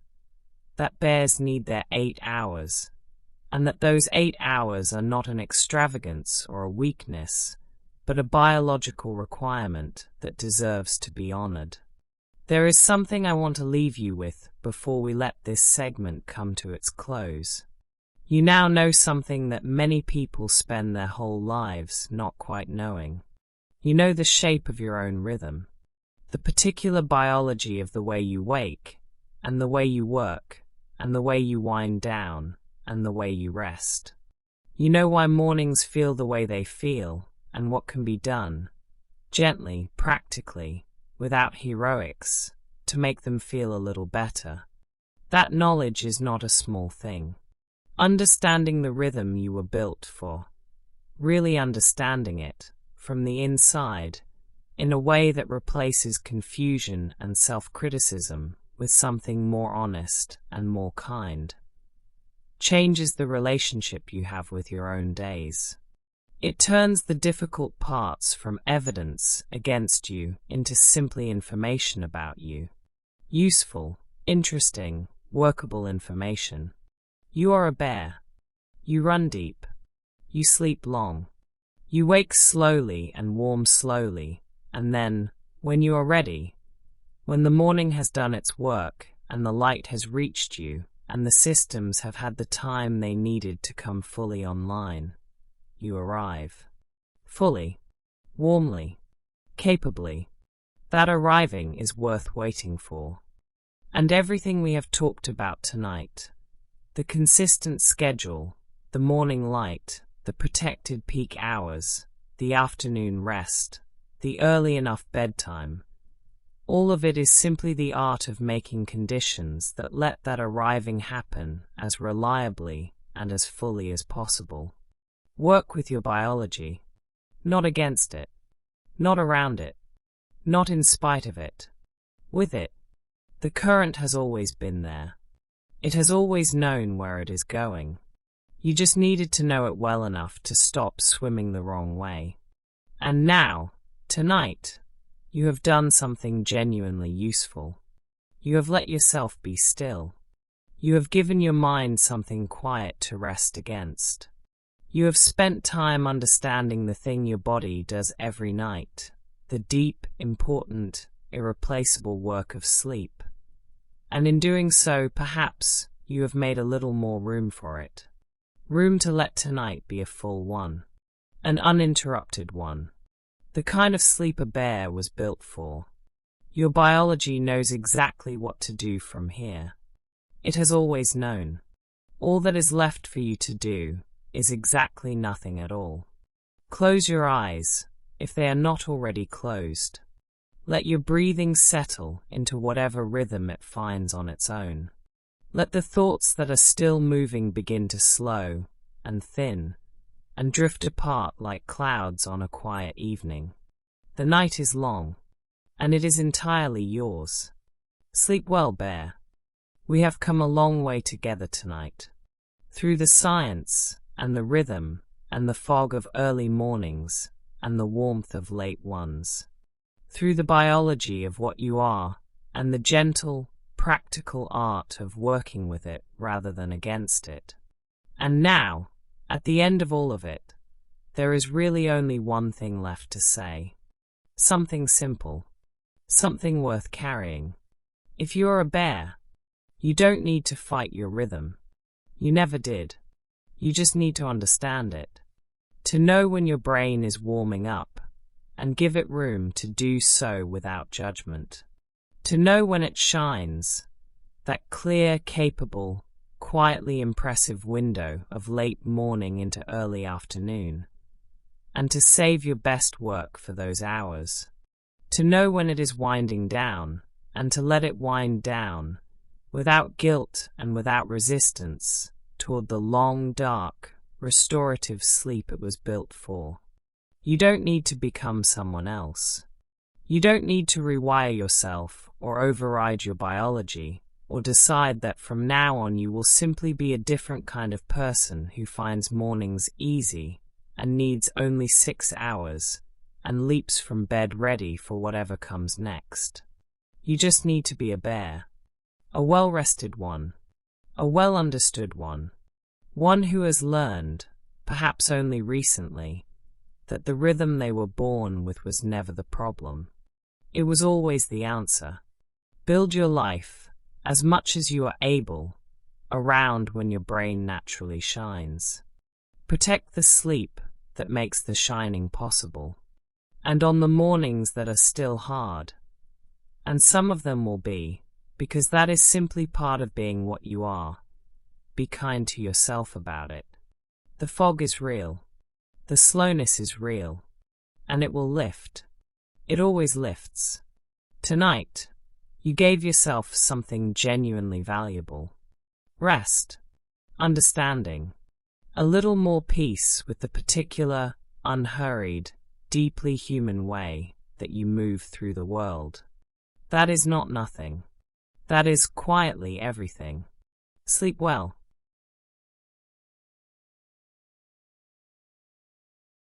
[SPEAKER 1] that bears need their 8 hours, and that those 8 hours are not an extravagance or a weakness, but a biological requirement that deserves to be honored. There is something I want to leave you with before we let this segment come to its close. You now know something that many people spend their whole lives not quite knowing. You know the shape of your own rhythm, the particular biology of the way you wake, and the way you work, and the way you wind down, and the way you rest. You know why mornings feel the way they feel, and what can be done, gently, practically, without heroics, to make them feel a little better. That knowledge is not a small thing. Understanding the rhythm you were built for, really understanding it from the inside, in a way that replaces confusion and self-criticism with something more honest and more kind, changes the relationship you have with your own days. It turns the difficult parts from evidence against you into simply information about you. Useful, interesting, workable information. You are a bear. You run deep. You sleep long. You wake slowly and warm slowly, and then, when you are ready, when the morning has done its work and the light has reached you and the systems have had the time they needed to come fully online, you arrive. Fully, warmly, capably. That arriving is worth waiting for. And everything we have talked about tonight, the consistent schedule, the morning light, the protected peak hours, the afternoon rest, the early enough bedtime, all of it is simply the art of making conditions that let that arriving happen as reliably and as fully as possible. Work with your biology, not against it, not around it, not in spite of it, with it. The current has always been there. It has always known where it is going. You just needed to know it well enough to stop swimming the wrong way. And now, tonight, you have done something genuinely useful. You have let yourself be still. You have given your mind something quiet to rest against. You have spent time understanding the thing your body does every night, the deep, important, irreplaceable work of sleep. And in doing so, perhaps, you have made a little more room for it. Room to let tonight be a full one. An uninterrupted one. The kind of sleep a bear was built for. Your biology knows exactly what to do from here. It has always known. All that is left for you to do is exactly nothing at all. Close your eyes, if they are not already closed. Let your breathing settle into whatever rhythm it finds on its own. Let the thoughts that are still moving begin to slow and thin and drift apart like clouds on a quiet evening. The night is long, and it is entirely yours. Sleep well, bear. We have come a long way together tonight. Through the science and the rhythm and the fog of early mornings and the warmth of late ones. Through the biology of what you are and the gentle, practical art of working with it rather than against it. And now, at the end of all of it, there is really only one thing left to say. Something simple. Something worth carrying. If you're a bear, you don't need to fight your rhythm. You never did. You just need to understand it. To know when your brain is warming up, and give it room to do so without judgment. To know when it shines, that clear, capable, quietly impressive window of late morning into early afternoon, and to save your best work for those hours. To know when it is winding down, and to let it wind down, without guilt and without resistance, toward the long, dark, restorative sleep it was built for. You don't need to become someone else. You don't need to rewire yourself or override your biology or decide that from now on you will simply be a different kind of person who finds mornings easy and needs only 6 hours and leaps from bed ready for whatever comes next. You just need to be a bear. A well-rested one. A well-understood one. One who has learned, perhaps only recently, that the rhythm they were born with was never the problem. It was always the answer. Build your life, as much as you are able, around when your brain naturally shines. Protect the sleep that makes the shining possible. And on the mornings that are still hard, and some of them will be, because that is simply part of being what you are, be kind to yourself about it. The fog is real. The slowness is real. And it will lift. It always lifts. Tonight, you gave yourself something genuinely valuable. Rest. Understanding. A little more peace with the particular, unhurried, deeply human way that you move through the world. That is not nothing. That is quietly everything. Sleep well.